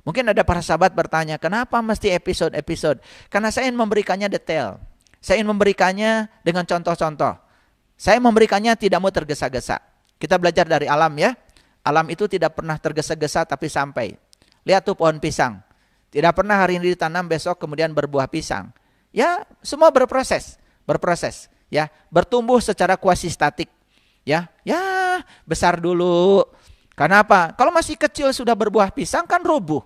Mungkin ada para sahabat bertanya, kenapa mesti episode-episode? Karena saya ingin memberikannya detail. Saya ingin memberikannya dengan contoh-contoh. Saya memberikannya tidak mau tergesa-gesa. Kita belajar dari alam ya. Alam itu tidak pernah tergesa-gesa tapi sampai. Lihat tuh pohon pisang. Tidak pernah hari ini ditanam, besok kemudian berbuah pisang. Ya, semua berproses. Ya, bertumbuh secara kuasi statik. Ya, besar dulu. Karena apa? Kalau masih kecil sudah berbuah pisang kan rubuh.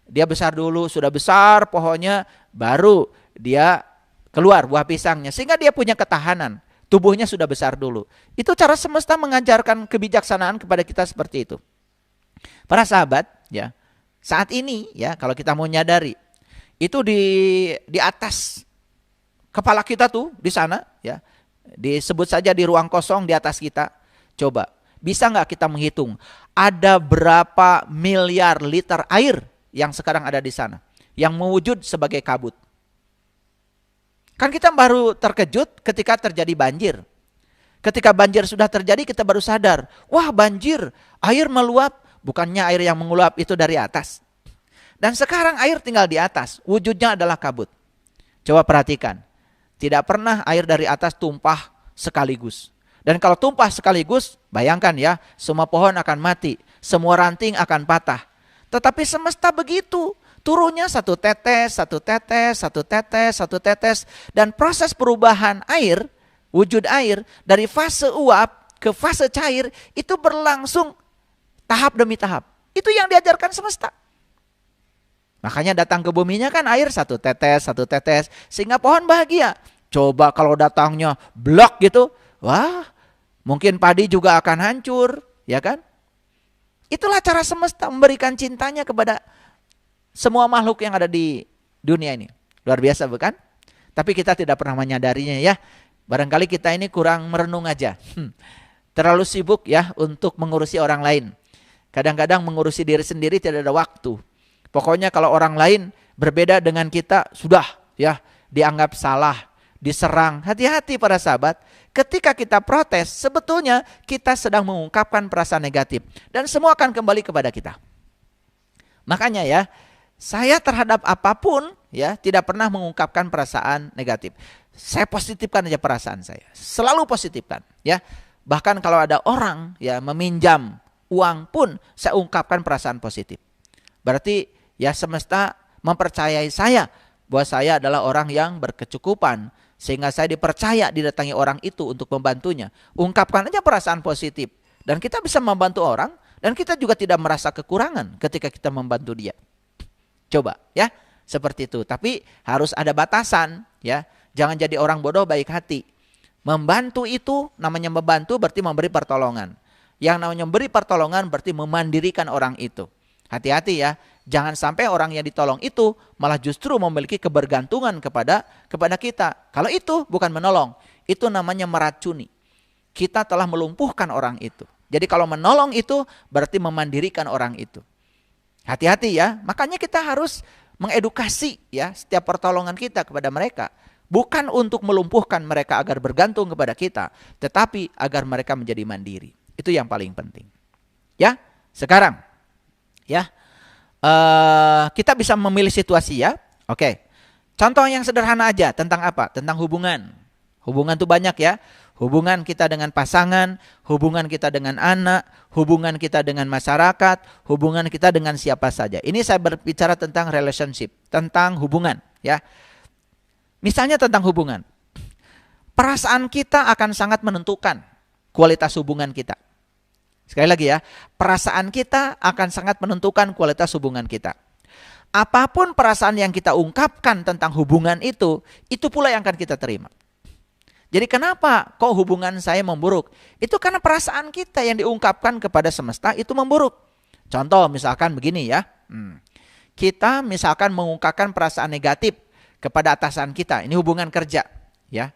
Dia besar dulu, sudah besar pohonnya, baru dia keluar buah pisangnya. Sehingga dia punya ketahanan. Tubuhnya sudah besar dulu. Itu cara semesta mengajarkan kebijaksanaan kepada kita seperti itu. Para sahabat, ya, saat ini ya kalau kita mau nyadari, itu di atas kepala kita tuh di sana, ya. Disebut saja di ruang kosong di atas kita. Coba, bisa nggak kita menghitung ada berapa miliar liter air yang sekarang ada di sana, yang mewujud sebagai kabut? Kan kita baru terkejut ketika terjadi banjir. Ketika banjir sudah terjadi kita baru sadar, wah banjir, air meluap, bukannya air yang menguap itu dari atas. Dan sekarang air tinggal di atas, wujudnya adalah kabut. Coba perhatikan, tidak pernah air dari atas tumpah sekaligus. Dan kalau tumpah sekaligus, bayangkan ya, semua pohon akan mati, semua ranting akan patah. Tetapi semesta begitu, turunnya satu tetes, satu tetes, satu tetes, satu tetes. Dan proses perubahan air, wujud air, dari fase uap ke fase cair, itu berlangsung tahap demi tahap. Itu yang diajarkan semesta. Makanya datang ke buminya kan air satu tetes, sehingga pohon bahagia. Coba kalau datangnya blok gitu, wah mungkin padi juga akan hancur, ya kan? Itulah cara semesta memberikan cintanya kepada semua makhluk yang ada di dunia ini. Luar biasa bukan? Tapi kita tidak pernah menyadarinya ya. Barangkali kita ini kurang merenung aja. Terlalu sibuk ya untuk mengurusi orang lain. Kadang-kadang mengurusi diri sendiri tidak ada waktu. Pokoknya kalau orang lain berbeda dengan kita sudah ya dianggap salah, diserang. Hati-hati para sahabat. Ketika kita protes, sebetulnya kita sedang mengungkapkan perasaan negatif. Dan semua akan kembali kepada kita. Makanya ya, saya terhadap apapun ya tidak pernah mengungkapkan perasaan negatif. Saya positifkan aja perasaan saya. Selalu positifkan ya. Bahkan kalau ada orang ya meminjam uang pun saya ungkapkan perasaan positif. Berarti ya semesta mempercayai saya bahwa saya adalah orang yang berkecukupan. Sehingga saya dipercaya didatangi orang itu untuk membantunya. Ungkapkan aja perasaan positif. Dan kita bisa membantu orang. Dan kita juga tidak merasa kekurangan ketika kita membantu dia. Coba ya. Seperti itu. Tapi harus ada batasan. Ya. Jangan jadi orang bodoh baik hati. Membantu itu namanya membantu berarti memberi pertolongan. Yang namanya memberi pertolongan berarti memandirikan orang itu. Hati-hati ya. Jangan sampai orang yang ditolong itu malah justru memiliki kebergantungan kepada kita. Kalau itu bukan menolong, itu namanya meracuni. Kita telah melumpuhkan orang itu. Jadi kalau menolong itu berarti memandirikan orang itu. Hati-hati ya, makanya kita harus mengedukasi ya setiap pertolongan kita kepada mereka. Bukan untuk melumpuhkan mereka agar bergantung kepada kita, tetapi agar mereka menjadi mandiri. Itu yang paling penting. Ya, sekarang ya. Kita bisa memilih situasi ya. Oke. Contoh yang sederhana aja tentang apa? Tentang hubungan. Hubungan itu banyak ya. Hubungan kita dengan pasangan, hubungan kita dengan anak, hubungan kita dengan masyarakat, hubungan kita dengan siapa saja. Ini saya berbicara tentang relationship, tentang hubungan ya. Misalnya tentang hubungan. Perasaan kita akan sangat menentukan kualitas hubungan kita. Sekali lagi ya, perasaan kita akan sangat menentukan kualitas hubungan kita. Apapun perasaan yang kita ungkapkan tentang hubungan itu pula yang akan kita terima. Jadi kenapa kok hubungan saya memburuk? Itu karena perasaan kita yang diungkapkan kepada semesta itu memburuk. Contoh misalkan begini ya, kita misalkan mengungkapkan perasaan negatif kepada atasan kita, ini hubungan kerja ya,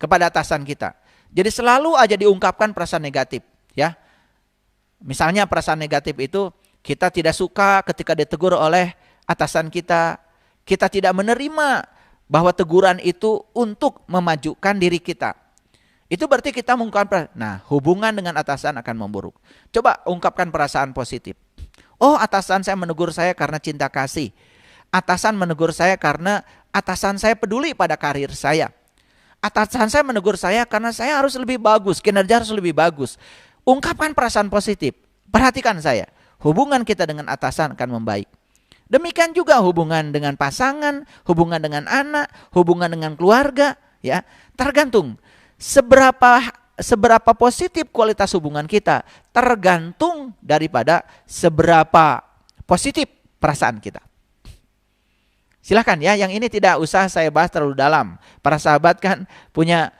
kepada atasan kita. Jadi selalu aja diungkapkan perasaan negatif ya. Misalnya perasaan negatif itu kita tidak suka ketika ditegur oleh atasan kita. Kita tidak menerima bahwa teguran itu untuk memajukan diri kita. Itu berarti kita mengungkapkan, nah hubungan dengan atasan akan memburuk. Coba ungkapkan perasaan positif. Oh atasan saya menegur saya karena cinta kasih. Atasan menegur saya karena atasan saya peduli pada karir saya. Atasan saya menegur saya karena saya harus lebih bagus, kinerja harus lebih bagus. Ungkapkan perasaan positif. Perhatikan saya, hubungan kita dengan atasan akan membaik. Demikian juga hubungan dengan pasangan, hubungan dengan anak, hubungan dengan keluarga, ya. Tergantung seberapa positif kualitas hubungan kita, tergantung daripada seberapa positif perasaan kita. Silahkan ya, yang ini tidak usah saya bahas terlalu dalam. Para sahabat kan punya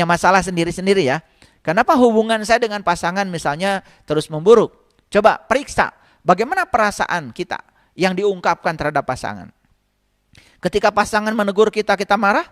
masalah sendiri-sendiri ya. Kenapa hubungan saya dengan pasangan misalnya terus memburuk? Coba periksa bagaimana perasaan kita yang diungkapkan terhadap pasangan. Ketika pasangan menegur kita, kita marah.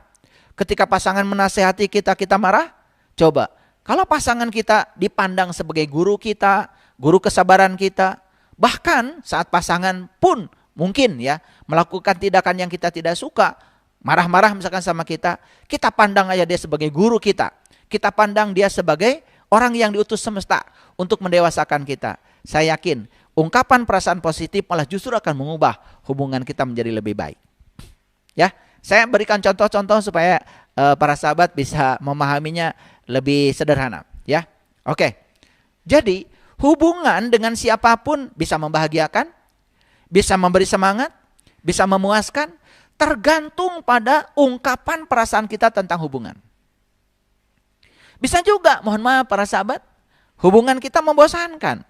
Ketika pasangan menasehati kita, kita marah. Coba, kalau pasangan kita dipandang sebagai guru kita, guru kesabaran kita, bahkan saat pasangan pun mungkin ya melakukan tindakan yang kita tidak suka, marah-marah misalkan sama kita, kita pandang aja dia sebagai guru kita. Kita pandang dia sebagai orang yang diutus semesta untuk mendewasakan kita. Saya yakin ungkapan perasaan positif malah justru akan mengubah hubungan kita menjadi lebih baik. Ya, saya berikan contoh-contoh supaya para sahabat bisa memahaminya lebih sederhana. Ya, oke. Jadi hubungan dengan siapapun bisa membahagiakan, bisa memberi semangat, bisa memuaskan, tergantung pada ungkapan perasaan kita tentang hubungan. Bisa juga, mohon maaf para sahabat, hubungan kita membosankan,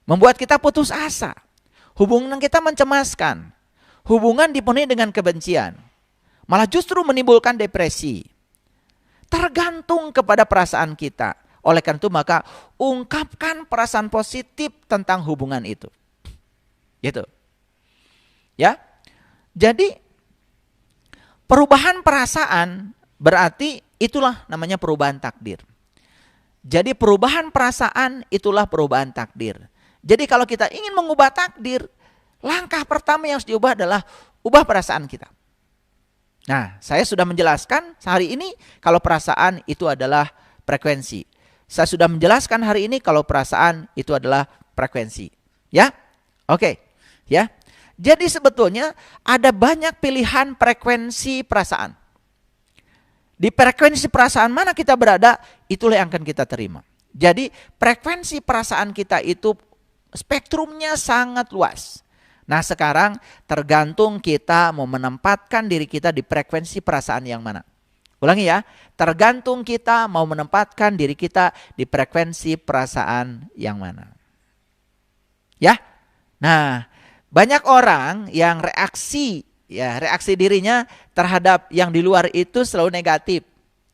membuat kita putus asa, hubungan kita mencemaskan, hubungan dipenuhi dengan kebencian, malah justru menimbulkan depresi. Tergantung kepada perasaan kita. Oleh karena itu maka ungkapkan perasaan positif tentang hubungan itu. Gitu. Ya. Jadi perubahan perasaan berarti itulah namanya perubahan takdir. Jadi perubahan perasaan itulah perubahan takdir. Jadi kalau kita ingin mengubah takdir, langkah pertama yang harus diubah adalah ubah perasaan kita. Nah, saya sudah menjelaskan hari ini kalau perasaan itu adalah frekuensi. Saya sudah menjelaskan hari ini kalau perasaan itu adalah frekuensi. Ya? Oke. Ya. Jadi sebetulnya ada banyak pilihan frekuensi perasaan. Di frekuensi perasaan mana kita berada, itulah yang akan kita terima. Jadi frekuensi perasaan kita itu spektrumnya sangat luas. Nah sekarang tergantung kita mau menempatkan diri kita di frekuensi perasaan yang mana. Ulangi ya, tergantung kita mau menempatkan diri kita di frekuensi perasaan yang mana. Ya, nah banyak orang yang reaksi dirinya terhadap yang di luar itu selalu negatif.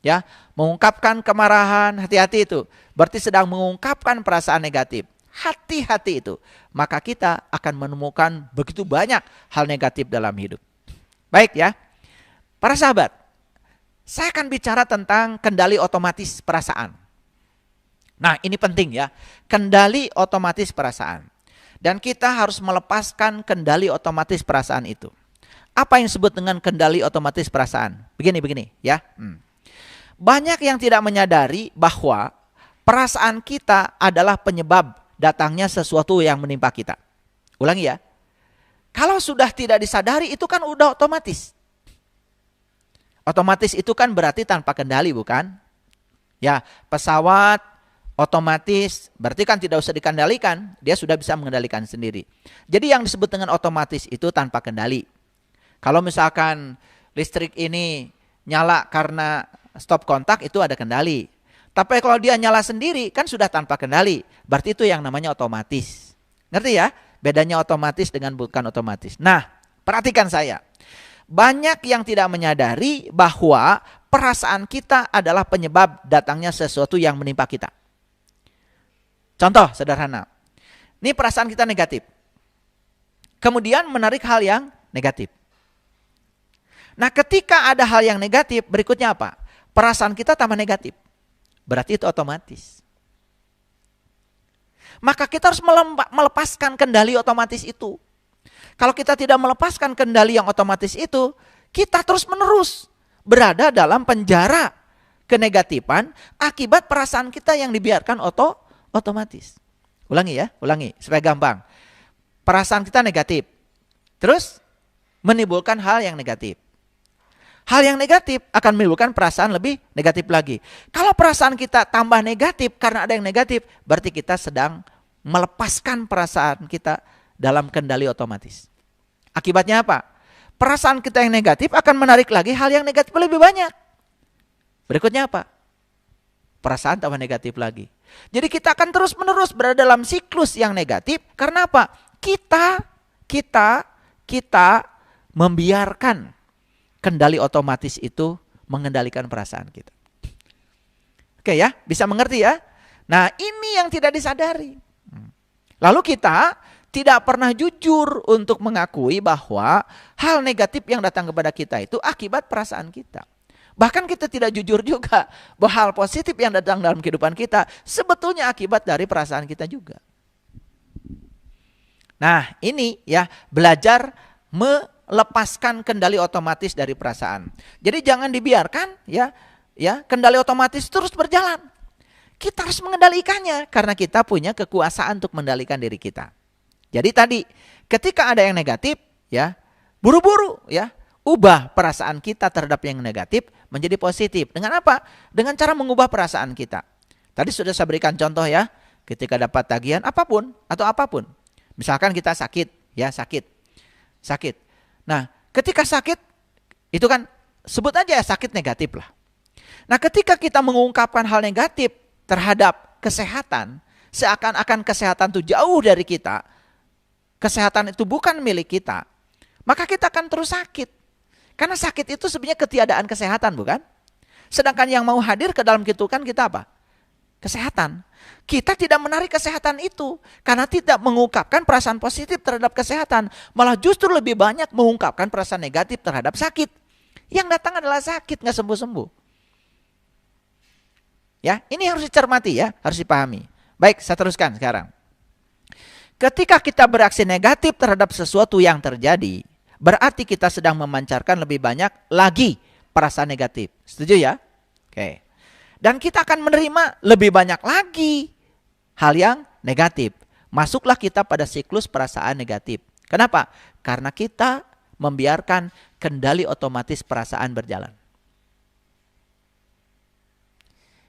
Ya, mengungkapkan kemarahan, hati-hati itu. Berarti sedang mengungkapkan perasaan negatif. Hati-hati itu. Maka kita akan menemukan begitu banyak hal negatif dalam hidup. Baik ya. Para sahabat, saya akan bicara tentang kendali otomatis perasaan. Nah, ini penting ya. Kendali otomatis perasaan. Dan kita harus melepaskan kendali otomatis perasaan itu. Apa yang disebut dengan kendali otomatis perasaan? Begini ya. Banyak yang tidak menyadari bahwa perasaan kita adalah penyebab datangnya sesuatu yang menimpa kita. Ulangi ya. Kalau sudah tidak disadari itu kan udah otomatis. Otomatis itu kan berarti tanpa kendali, bukan? Ya, pesawat otomatis berarti kan tidak usah dikendalikan, dia sudah bisa mengendalikan sendiri. Jadi yang disebut dengan otomatis itu tanpa kendali. Kalau misalkan listrik ini nyala karena stop kontak itu ada kendali. Tapi kalau dia nyala sendiri kan sudah tanpa kendali. Berarti itu yang namanya otomatis. Ngerti ya? Bedanya otomatis dengan bukan otomatis. Nah, perhatikan saya. Banyak yang tidak menyadari bahwa perasaan kita adalah penyebab datangnya sesuatu yang menimpa kita. Contoh sederhana. Ini perasaan kita negatif. Kemudian menarik hal yang negatif. Nah, ketika ada hal yang negatif, berikutnya apa? Perasaan kita tambah negatif. Berarti itu otomatis. Maka kita harus melepaskan kendali otomatis itu. Kalau kita tidak melepaskan kendali yang otomatis itu, kita terus-menerus berada dalam penjara kenegatifan akibat perasaan kita yang dibiarkan otomatis. Ulangi ya, ulangi supaya gampang. Perasaan kita negatif. Terus menimbulkan hal yang negatif. Hal yang negatif akan menimbulkan perasaan lebih negatif lagi. Kalau perasaan kita tambah negatif karena ada yang negatif, berarti kita sedang melepaskan perasaan kita dalam kendali otomatis. Akibatnya apa? Perasaan kita yang negatif akan menarik lagi hal yang negatif lebih banyak. Berikutnya apa? Perasaan tambah negatif lagi. Jadi kita akan terus-menerus berada dalam siklus yang negatif. Karena apa? Kita membiarkan kendali otomatis itu mengendalikan perasaan kita. Oke ya, bisa mengerti ya? Nah, ini yang tidak disadari. Lalu kita tidak pernah jujur untuk mengakui bahwa hal negatif yang datang kepada kita itu akibat perasaan kita. Bahkan kita tidak jujur juga bahwa hal positif yang datang dalam kehidupan kita sebetulnya akibat dari perasaan kita juga. Nah, ini ya, belajar melepaskan kendali otomatis dari perasaan. Jadi jangan dibiarkan ya ya, kendali otomatis terus berjalan. Kita harus mengendalikannya karena kita punya kekuasaan untuk mengendalikan diri kita. Jadi tadi ketika ada yang negatif, ya, buru-buru ya, ubah perasaan kita terhadap yang negatif menjadi positif. Dengan apa? Dengan cara mengubah perasaan kita. Tadi sudah saya berikan contoh ya, ketika dapat tagihan apapun atau apapun. Misalkan kita sakit, ya, sakit. Nah, ketika sakit itu kan sebut aja ya sakit negatif lah. Nah, ketika kita mengungkapkan hal negatif terhadap kesehatan, seakan-akan kesehatan itu jauh dari kita, kesehatan itu bukan milik kita, maka kita akan terus sakit. Karena sakit itu sebenarnya ketiadaan kesehatan, bukan? Sedangkan yang mau hadir ke dalam kehidupan kita apa? Kesehatan. Kita tidak menarik kesehatan itu karena tidak mengungkapkan perasaan positif terhadap kesehatan, malah justru lebih banyak mengungkapkan perasaan negatif terhadap sakit. Yang datang adalah sakit, nggak sembuh-sembuh. Ya, ini harus dicermati ya, harus dipahami. Baik, saya teruskan sekarang. Ketika kita bereaksi negatif terhadap sesuatu yang terjadi, berarti kita sedang memancarkan lebih banyak lagi perasaan negatif. Setuju ya? Oke. Dan kita akan menerima lebih banyak lagi hal yang negatif. Masuklah kita pada siklus perasaan negatif. Kenapa? Karena kita membiarkan kendali otomatis perasaan berjalan.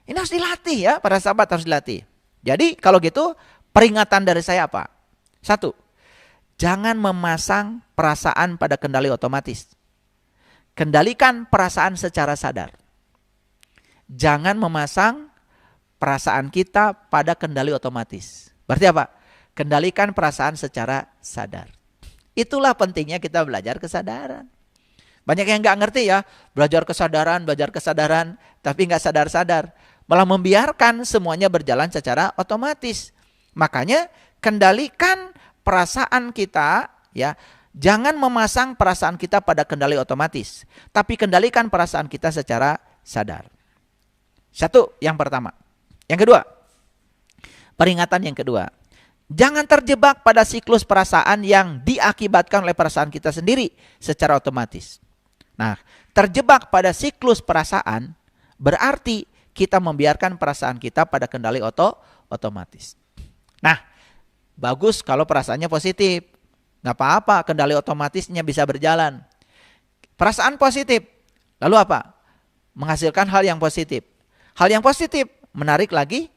Ini harus dilatih ya, para sahabat, harus dilatih. Jadi kalau gitu peringatan dari saya apa? 1. Jangan memasang perasaan pada kendali otomatis. Kendalikan perasaan secara sadar. Jangan memasang perasaan kita pada kendali otomatis. Berarti apa? Kendalikan perasaan secara sadar. Itulah pentingnya kita belajar kesadaran. Banyak yang nggak ngerti ya, belajar kesadaran, tapi nggak sadar-sadar. Malah membiarkan semuanya berjalan secara otomatis. Makanya kendalikan perasaan kita, ya. Jangan memasang perasaan kita pada kendali otomatis, tapi kendalikan perasaan kita secara sadar. 1, yang pertama. Yang kedua, peringatan yang kedua. Jangan terjebak pada siklus perasaan yang diakibatkan oleh perasaan kita sendiri secara otomatis. Nah, terjebak pada siklus perasaan berarti kita membiarkan perasaan kita pada kendali otomatis. Nah, bagus kalau perasaannya positif. Nggak apa-apa, kendali otomatisnya bisa berjalan. Perasaan positif, lalu apa? Menghasilkan hal yang positif. Hal yang positif menarik lagi,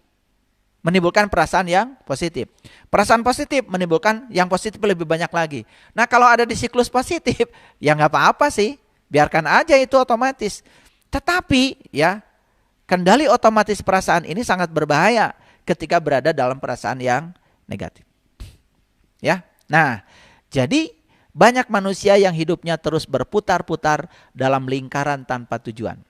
menimbulkan perasaan yang positif. Perasaan positif menimbulkan yang positif lebih banyak lagi. Nah, kalau ada di siklus positif, ya nggak apa-apa sih. Biarkan aja itu otomatis. Tetapi ya, kendali otomatis perasaan ini sangat berbahaya ketika berada dalam perasaan yang negatif. Ya. Nah, jadi banyak manusia yang hidupnya terus berputar-putar dalam lingkaran tanpa tujuan.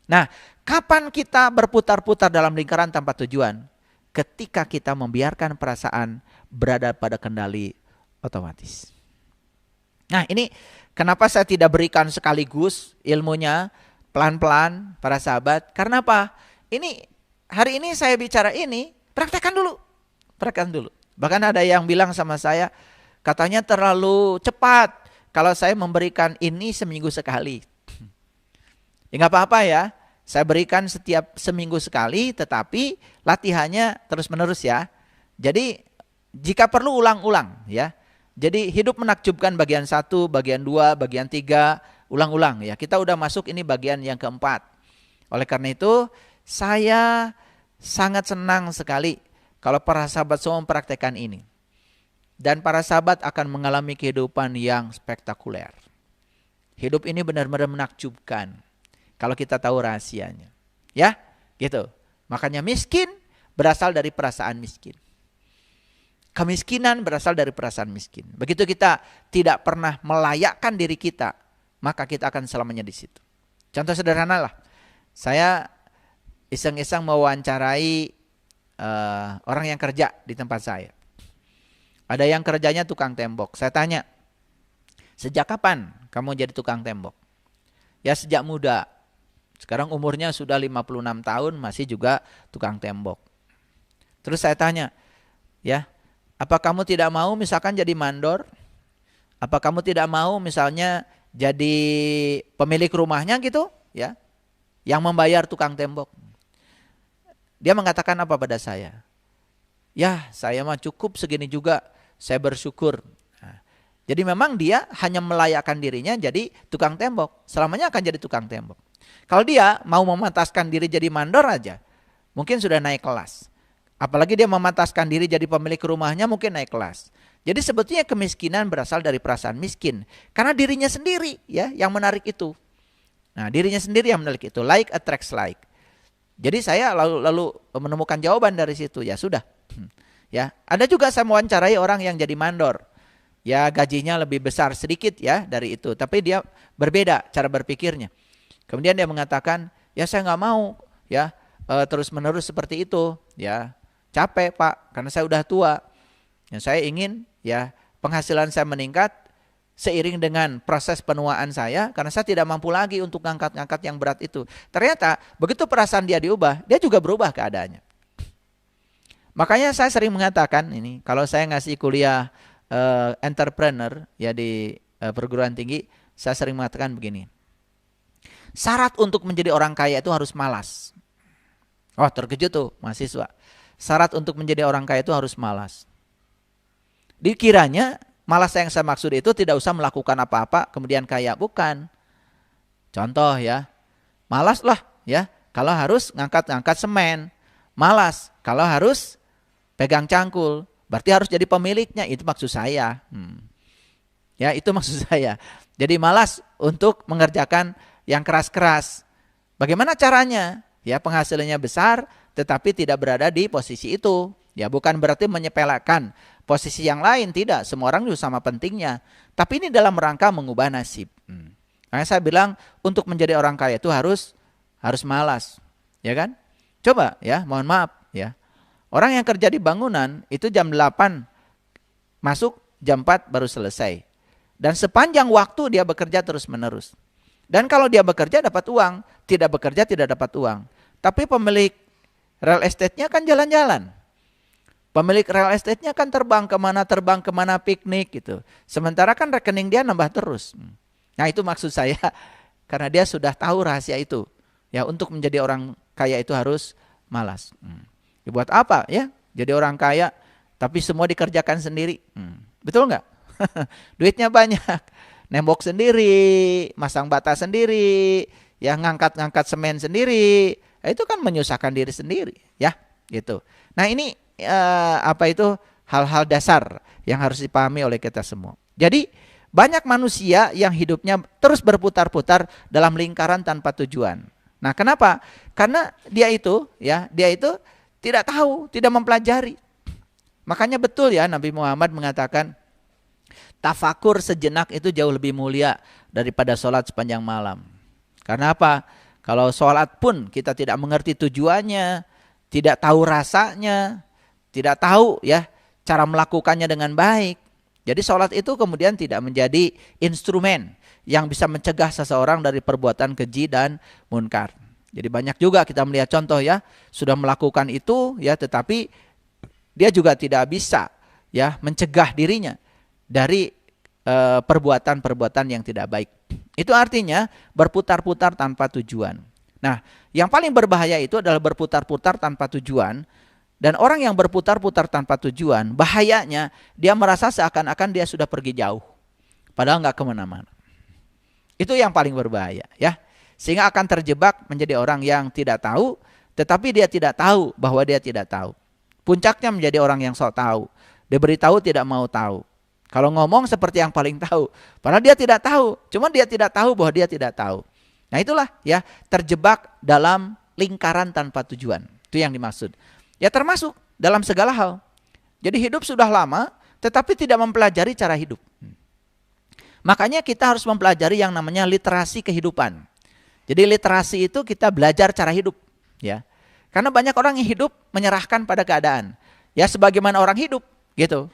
Nah, kapan kita berputar-putar dalam lingkaran tanpa tujuan? Ketika kita membiarkan perasaan berada pada kendali otomatis. Nah, ini kenapa saya tidak berikan sekaligus ilmunya pelan-pelan para sahabat? Karena apa? Hari ini saya bicara ini, praktekkan dulu. Bahkan ada yang bilang sama saya, katanya terlalu cepat kalau saya memberikan ini seminggu sekali. Ya nggak apa-apa ya, saya berikan setiap seminggu sekali, tetapi latihannya terus-menerus ya. Jadi jika perlu ulang-ulang ya. Jadi hidup menakjubkan bagian 1, bagian 2, bagian 3, ulang-ulang ya. Kita udah masuk ini bagian yang keempat. Oleh karena itu saya sangat senang sekali kalau para sahabat semua mempraktekkan ini. Dan para sahabat akan mengalami kehidupan yang spektakuler. Hidup ini benar-benar menakjubkan kalau kita tahu rahasianya. Ya, gitu. Makanya miskin berasal dari perasaan miskin. Kemiskinan berasal dari perasaan miskin. Begitu kita tidak pernah melayakkan diri kita, maka kita akan selamanya di situ. Contoh sederhana lah. Saya iseng-iseng mewawancarai orang yang kerja di tempat saya. Ada yang kerjanya tukang tembok. Saya tanya, sejak kapan kamu jadi tukang tembok? Ya sejak muda. Sekarang umurnya sudah 56 tahun masih juga tukang tembok. Terus saya tanya, ya, apa kamu tidak mau misalkan jadi mandor? Apa kamu tidak mau misalnya jadi pemilik rumahnya gitu? Ya. yang membayar tukang tembok. Dia mengatakan apa pada saya? Ya, saya mah cukup segini juga, saya bersyukur. Nah, jadi memang dia hanya melayakkan dirinya jadi tukang tembok, selamanya akan jadi tukang tembok. Kalau dia mau memantaskan diri jadi mandor aja, mungkin sudah naik kelas. Apalagi dia memantaskan diri jadi pemilik rumahnya, mungkin naik kelas. Jadi sebetulnya kemiskinan berasal dari perasaan miskin. Karena dirinya sendiri ya yang menarik itu. Nah, dirinya sendiri yang menarik itu. Like attracts like. Jadi saya lalu menemukan jawaban dari situ. Ya sudah. Ya, ada juga saya mewawancarai orang yang jadi mandor. Ya, gajinya lebih besar sedikit ya dari itu. Tapi dia berbeda cara berpikirnya. Kemudian dia mengatakan, ya saya nggak mau ya terus menerus seperti itu. Ya, capek Pak, karena saya udah tua. Yang saya ingin ya penghasilan saya meningkat seiring dengan proses penuaan saya, karena saya tidak mampu lagi untuk ngangkat-ngangkat yang berat itu. Ternyata begitu perasaan dia diubah, dia juga berubah keadaannya. Makanya saya sering mengatakan ini, kalau saya ngasih kuliah entrepreneur ya di perguruan tinggi, saya sering mengatakan begini. Syarat untuk menjadi orang kaya itu harus malas. Oh, terkejut tuh mahasiswa. Syarat untuk menjadi orang kaya itu harus malas. Dikiranya malas yang saya maksud itu tidak usah melakukan apa-apa kemudian kaya, bukan. Contoh ya, malas lah ya kalau harus ngangkat-ngangkat semen, malas kalau harus pegang cangkul, berarti harus jadi pemiliknya, itu maksud saya. Ya, itu maksud saya. Jadi malas untuk mengerjakan yang keras-keras. Bagaimana caranya? Ya, penghasilannya besar tetapi tidak berada di posisi itu. Ya, bukan berarti menyepelekan posisi yang lain, tidak. Semua orang juga sama pentingnya. Tapi ini dalam rangka mengubah nasib. Makanya saya bilang untuk menjadi orang kaya itu harus malas, ya kan? Coba ya, mohon maaf ya. Orang yang kerja di bangunan itu jam 8 masuk, jam 4 baru selesai. Dan sepanjang waktu dia bekerja terus-menerus. Dan kalau dia bekerja dapat uang, tidak bekerja tidak dapat uang. Tapi pemilik real estate-nya kan jalan-jalan. Pemilik real estate-nya kan terbang kemana piknik gitu. Sementara kan rekening dia nambah terus. Nah, itu maksud saya, karena dia sudah tahu rahasia itu. Ya, untuk menjadi orang kaya itu harus malas. Dibuat apa ya? Jadi orang kaya tapi semua dikerjakan sendiri. Betul nggak? Duitnya banyak. Nembok sendiri, masang bata sendiri, ya ngangkat-ngangkat semen sendiri. Itu kan menyusahkan diri sendiri, ya, gitu. Nah, ini hal-hal dasar yang harus dipahami oleh kita semua. Jadi banyak manusia yang hidupnya terus berputar-putar dalam lingkaran tanpa tujuan. Nah, kenapa? Karena dia itu tidak tahu, tidak mempelajari. Makanya betul ya Nabi Muhammad mengatakan tafakur sejenak itu jauh lebih mulia daripada sholat sepanjang malam. Karena apa? Kalau sholat pun kita tidak mengerti tujuannya, tidak tahu rasanya, tidak tahu ya cara melakukannya dengan baik. Jadi sholat itu kemudian tidak menjadi instrumen yang bisa mencegah seseorang dari perbuatan keji dan munkar. Jadi banyak juga kita melihat contoh ya, sudah melakukan itu ya, tetapi dia juga tidak bisa ya mencegah dirinya dari perbuatan-perbuatan yang tidak baik. Itu artinya berputar-putar tanpa tujuan. Nah, yang paling berbahaya itu adalah berputar-putar tanpa tujuan. Dan orang yang berputar-putar tanpa tujuan, bahayanya dia merasa seakan-akan dia sudah pergi jauh. Padahal nggak kemana-mana. Itu yang paling berbahaya ya. Sehingga akan terjebak menjadi orang yang tidak tahu, tetapi dia tidak tahu bahwa dia tidak tahu. Puncaknya menjadi orang yang sok tahu. Diberitahu tidak mau tahu. Kalau ngomong seperti yang paling tahu. Padahal dia tidak tahu. Cuma dia tidak tahu bahwa dia tidak tahu. Nah, itulah ya, terjebak dalam lingkaran tanpa tujuan. Itu yang dimaksud. Ya, termasuk dalam segala hal. Jadi hidup sudah lama tetapi tidak mempelajari cara hidup. Makanya kita harus mempelajari yang namanya literasi kehidupan. Jadi literasi itu kita belajar cara hidup, ya. Karena banyak orang yang hidup menyerahkan pada keadaan. Ya, sebagaimana orang hidup gitu.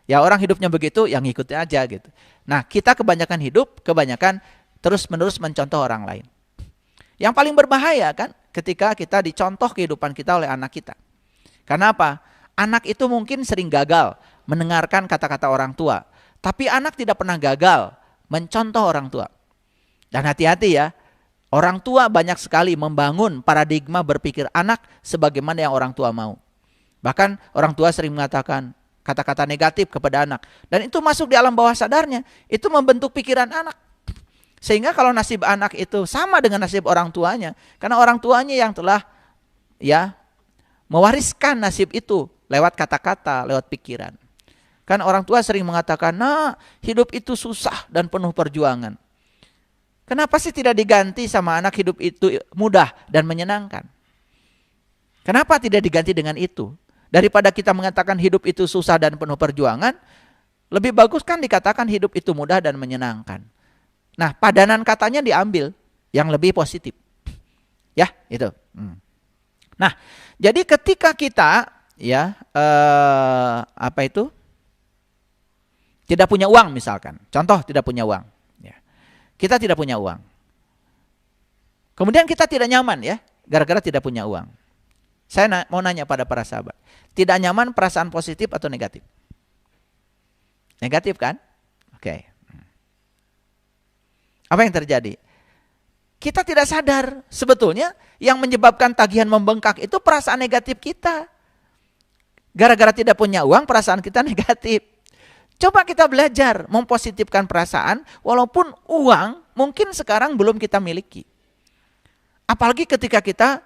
Ya, orang hidupnya begitu, yang ngikutin aja gitu. Nah, kita kebanyakan terus-menerus mencontoh orang lain. Yang paling berbahaya kan ketika kita dicontoh kehidupan kita oleh anak kita. Karena apa? Anak itu mungkin sering gagal mendengarkan kata-kata orang tua. Tapi anak tidak pernah gagal mencontoh orang tua. Dan hati-hati ya, Orang tua banyak sekali membangun paradigma berpikir anak sebagaimana yang orang tua mau. Bahkan orang tua sering mengatakan kata-kata negatif kepada anak. Dan itu masuk di alam bawah sadarnya. Itu membentuk pikiran anak. Sehingga kalau nasib anak itu sama dengan nasib orang tuanya. Karena orang tuanya yang telah mewariskan nasib itu lewat kata-kata, lewat pikiran. Kan orang tua sering mengatakan, nah hidup itu susah dan penuh perjuangan. Kenapa sih tidak diganti sama anak hidup itu mudah dan menyenangkan? Kenapa tidak diganti dengan itu? Daripada kita mengatakan hidup itu susah dan penuh perjuangan, lebih bagus kan dikatakan hidup itu mudah dan menyenangkan. Nah, padanan katanya diambil yang lebih positif. Ya, itu. Nah, jadi ketika kita tidak punya uang misalkan. Contoh tidak punya uang. Kita tidak punya uang. Kemudian kita tidak nyaman ya, gara-gara tidak punya uang. Saya mau nanya pada para sahabat. Tidak nyaman perasaan positif atau negatif? Negatif kan? Oke. Apa yang terjadi? Kita tidak sadar sebetulnya yang menyebabkan tagihan membengkak itu perasaan negatif kita. Gara-gara tidak punya uang, perasaan kita negatif. Coba kita belajar mempositifkan perasaan walaupun uang mungkin sekarang belum kita miliki. Apalagi ketika kita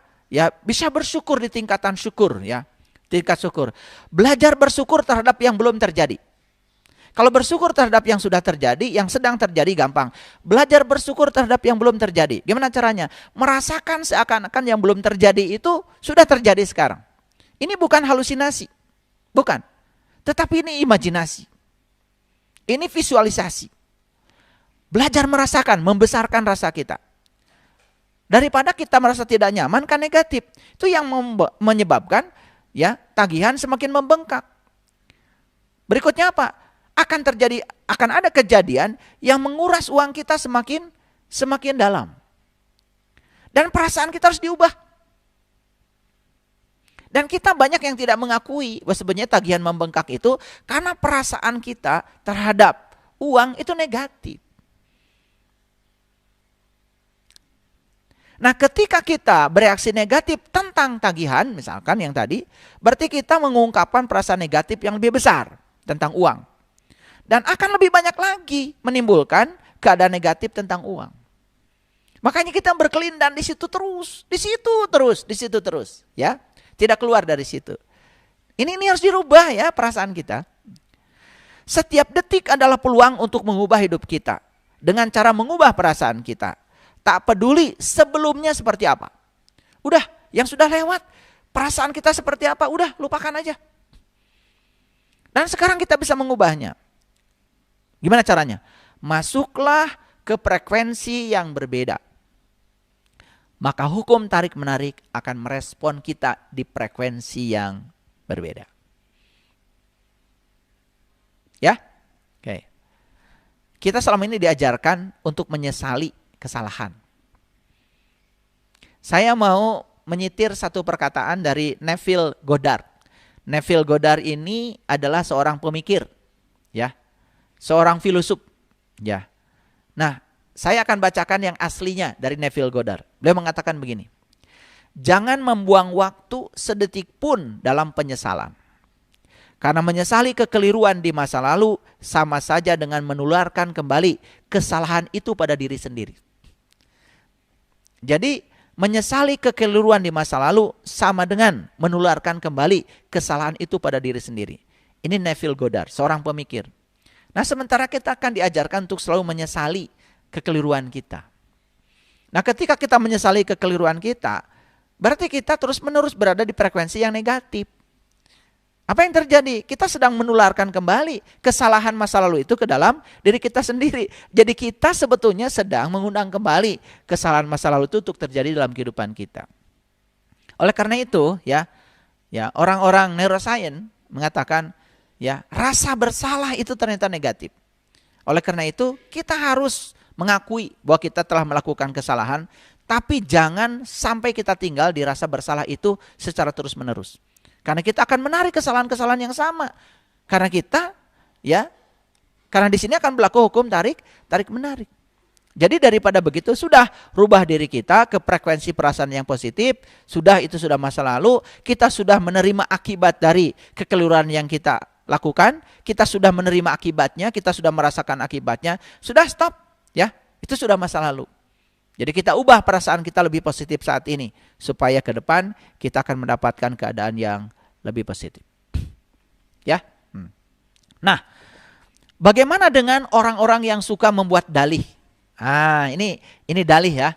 bisa bersyukur di tingkatan syukur ya. Tingkat syukur. Belajar bersyukur terhadap yang belum terjadi. Kalau bersyukur terhadap yang sudah terjadi, yang sedang terjadi gampang. Belajar bersyukur terhadap yang belum terjadi. Gimana caranya? Merasakan seakan-akan yang belum terjadi itu sudah terjadi sekarang. Ini bukan halusinasi. Bukan. Tetapi ini imajinasi. Ini visualisasi. Belajar merasakan, membesarkan rasa kita. Daripada kita merasa tidak nyaman kan negatif. Itu yang menyebabkan tagihan semakin membengkak. Berikutnya apa? Akan ada kejadian yang menguras uang kita semakin dalam. Dan perasaan kita harus diubah. Dan kita banyak yang tidak mengakui bahwa sebenarnya tagihan membengkak itu karena perasaan kita terhadap uang itu negatif. Nah, ketika kita bereaksi negatif tentang tagihan, misalkan yang tadi, berarti kita mengungkapkan perasaan negatif yang lebih besar tentang uang. Dan akan lebih banyak lagi menimbulkan keadaan negatif tentang uang. Makanya kita berkelindan di situ terus, ya. Tidak keluar dari situ. Ini harus dirubah ya perasaan kita. Setiap detik adalah peluang untuk mengubah hidup kita. Dengan cara mengubah perasaan kita. Tak peduli sebelumnya seperti apa. Udah, yang sudah lewat. Perasaan kita seperti apa, udah lupakan aja. Dan sekarang kita bisa mengubahnya. Gimana caranya? Masuklah ke frekuensi yang berbeda. Maka hukum tarik-menarik akan merespon kita di frekuensi yang berbeda. Ya? Oke. Kita selama ini diajarkan untuk menyesali kesalahan. Saya mau menyitir satu perkataan dari Neville Goddard. Neville Goddard ini adalah seorang pemikir, ya. Seorang filosof, ya. Nah, saya akan bacakan yang aslinya dari Neville Goddard. Beliau mengatakan begini. Jangan membuang waktu sedetik pun dalam penyesalan. Karena menyesali kekeliruan di masa lalu sama saja dengan menularkan kembali kesalahan itu pada diri sendiri. Jadi menyesali kekeliruan di masa lalu sama dengan menularkan kembali kesalahan itu pada diri sendiri. Ini Neville Goddard, seorang pemikir. Nah, sementara kita akan diajarkan untuk selalu menyesali kekeliruan kita. Nah, ketika kita menyesali kekeliruan kita, berarti kita terus-menerus berada di frekuensi yang negatif. Apa yang terjadi? Kita sedang menularkan kembali kesalahan masa lalu itu ke dalam diri kita sendiri. Jadi kita sebetulnya sedang mengundang kembali kesalahan masa lalu itu untuk terjadi dalam kehidupan kita. Oleh karena itu, ya orang-orang neuroscience mengatakan, rasa bersalah itu ternyata negatif. Oleh karena itu, kita harus mengakui bahwa kita telah melakukan kesalahan, tapi jangan sampai kita tinggal di rasa bersalah itu secara terus-menerus. Karena kita akan menarik kesalahan-kesalahan yang sama. Karena kita, karena di sini akan berlaku hukum tarik-menarik. Jadi daripada begitu, sudah rubah diri kita ke frekuensi perasaan yang positif. Sudah, itu sudah masa lalu. Kita sudah menerima akibat dari kekeliruan yang kita lakukan. Kita sudah menerima akibatnya, kita sudah merasakan akibatnya. Sudah, stop, ya. Itu sudah masa lalu. Jadi kita ubah perasaan kita lebih positif saat ini, supaya ke depan kita akan mendapatkan keadaan yang lebih positif. Ya. Nah, bagaimana dengan orang-orang yang suka membuat dalih? Ini dalih ya.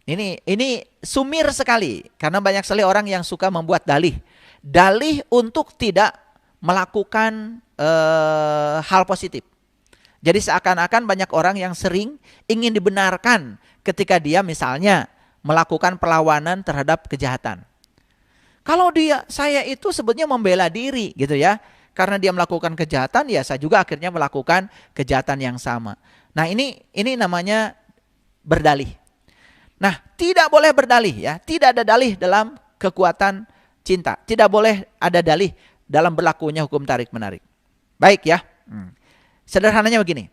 Ini sumir sekali, karena banyak sekali orang yang suka membuat dalih. Dalih untuk tidak melakukan hal positif. Jadi seakan-akan banyak orang yang sering ingin dibenarkan ketika dia misalnya melakukan perlawanan terhadap kejahatan. Kalau saya itu sebetulnya membela diri gitu ya. Karena dia melakukan kejahatan, ya saya juga akhirnya melakukan kejahatan yang sama. Nah, ini namanya berdalih. Nah, tidak boleh berdalih ya. Tidak ada dalih dalam kekuatan cinta. Tidak boleh ada dalih dalam berlakunya hukum tarik-menarik. Baik ya. Sederhananya begini.